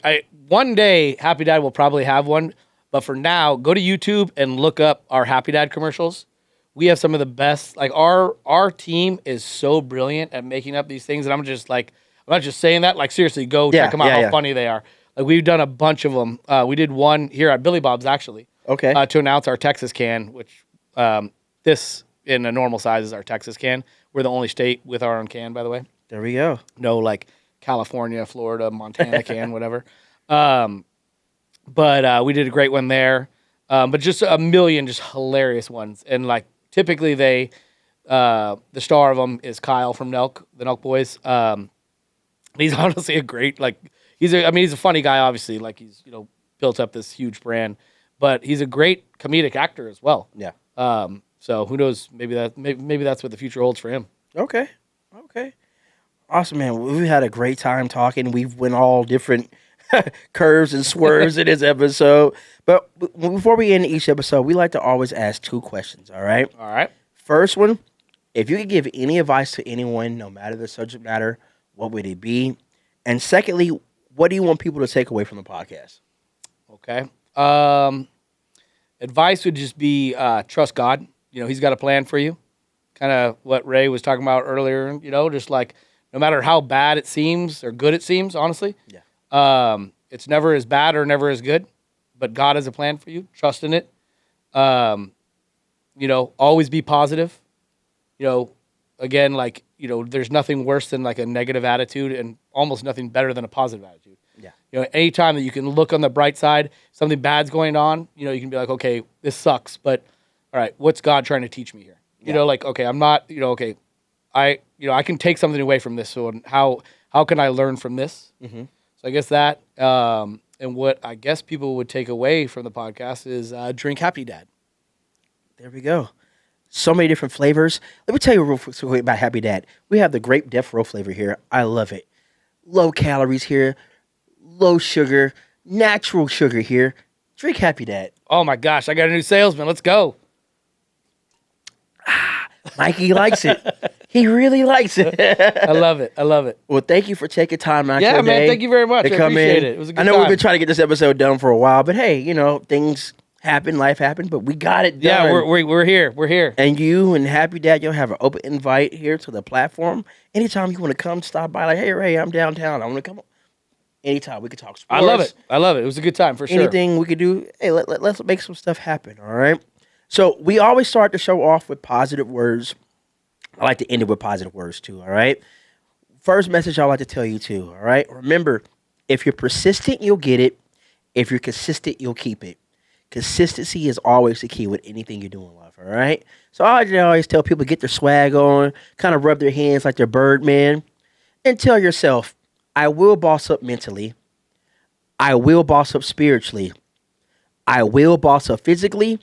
[SPEAKER 4] One day, Happy Dad will probably have one, but for now, go to YouTube and look up our Happy Dad commercials. We have some of the best. Like, our team is so brilliant at making up these things, and I'm not just saying that. Like, seriously, go check them out. How funny they are. Like, we've done a bunch of them. We did one here at Billy Bob's actually.
[SPEAKER 3] Okay.
[SPEAKER 4] To announce our Texas can, which this in a normal size is our Texas can. We're the only state with our own can, by the way.
[SPEAKER 3] There we go.
[SPEAKER 4] No, like California, Florida, Montana can, whatever. But we did a great one there. But just a million just hilarious ones. And, like, typically the star of them is Kyle from Nelk, the Nelk Boys. He's honestly a great, like, he's a funny guy, obviously. Like, he's, built up this huge brand. But he's a great comedic actor as well.
[SPEAKER 3] Yeah.
[SPEAKER 4] So who knows? Maybe that's what the future holds for him.
[SPEAKER 3] Okay. Awesome, man. We've had a great time talking. We've went all different curves and swerves in this episode. But before we end each episode, we like to always ask 2 questions, all right?
[SPEAKER 4] All right.
[SPEAKER 3] First one, if you could give any advice to anyone, no matter the subject matter, what would it be? And secondly, what do you want people to take away from the podcast?
[SPEAKER 4] Okay. Advice would just be trust God. He's got a plan for you. Kind of what Ray was talking about earlier, just like no matter how bad it seems or good it seems, honestly.
[SPEAKER 3] Yeah.
[SPEAKER 4] It's never as bad or never as good, but God has a plan for you. Trust in it. Always be positive. Again, there's nothing worse than like a negative attitude and almost nothing better than a positive attitude.
[SPEAKER 3] Yeah.
[SPEAKER 4] Anytime that you can look on the bright side, something bad's going on, you can be like, okay, this sucks, but all right, what's God trying to teach me here? Okay, I'm not, okay, I can take something away from this. So how can I learn from this? Mm-hmm. So I guess that, and what I guess people would take away from the podcast is drink Happy Dad.
[SPEAKER 3] There we go. So many different flavors. Let me tell you real quick about Happy Dad. We have the grape Death Row flavor here. I love it. Low calories here, low sugar, natural sugar here. Drink Happy Dad.
[SPEAKER 4] Oh my gosh, I got a new salesman. Let's go.
[SPEAKER 3] Mikey likes it. He really likes it.
[SPEAKER 4] I love it.
[SPEAKER 3] Well, thank you for taking time out your day.
[SPEAKER 4] Yeah, man, thank you very much.
[SPEAKER 3] To
[SPEAKER 4] I
[SPEAKER 3] come
[SPEAKER 4] appreciate
[SPEAKER 3] in.
[SPEAKER 4] it. It was a good
[SPEAKER 3] I know
[SPEAKER 4] time.
[SPEAKER 3] we've been trying to get this episode done for a while, but hey, things happen, life happened, but we got it done.
[SPEAKER 4] Yeah, we're here. We're here.
[SPEAKER 3] And you and Happy Dad, you'll have an open invite here to the platform. Anytime you want to come, stop by, like, hey, Ray, I'm downtown. I want to come. Anytime we could talk sports.
[SPEAKER 4] I love it. It was a good time for sure.
[SPEAKER 3] Anything we could do, hey, let's make some stuff happen, all right? So we always start the show off with positive words. I like to end it with positive words too, all right? First message I like to tell you too, all right? Remember, if you're persistent, you'll get it. If you're consistent, you'll keep it. Consistency is always the key with anything you do in life, all right? So I always tell people, get their swag on, kind of rub their hands like they're Birdman, and tell yourself, I will boss up mentally. I will boss up spiritually. I will boss up physically.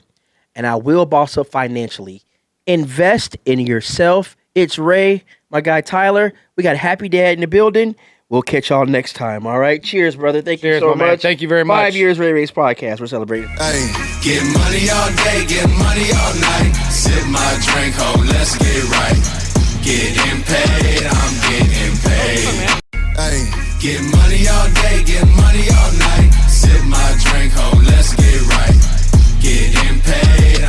[SPEAKER 3] And I will boss up financially. Invest in yourself. It's Ray, my guy Tyler. We got Happy Dad in the building. We'll catch y'all next time, all right? Cheers, brother. Thank you so
[SPEAKER 4] my man.
[SPEAKER 3] much.
[SPEAKER 4] Thank you very much.
[SPEAKER 3] 5 years Ray Ray's podcast. We're celebrating.
[SPEAKER 1] Hey, get money all day, get money all night. Sip my drink, ho, let's get right. Getting paid, I'm getting paid. Hey, get money all day, get money all night. Sip my drink, ho, let's get right. Getting paid,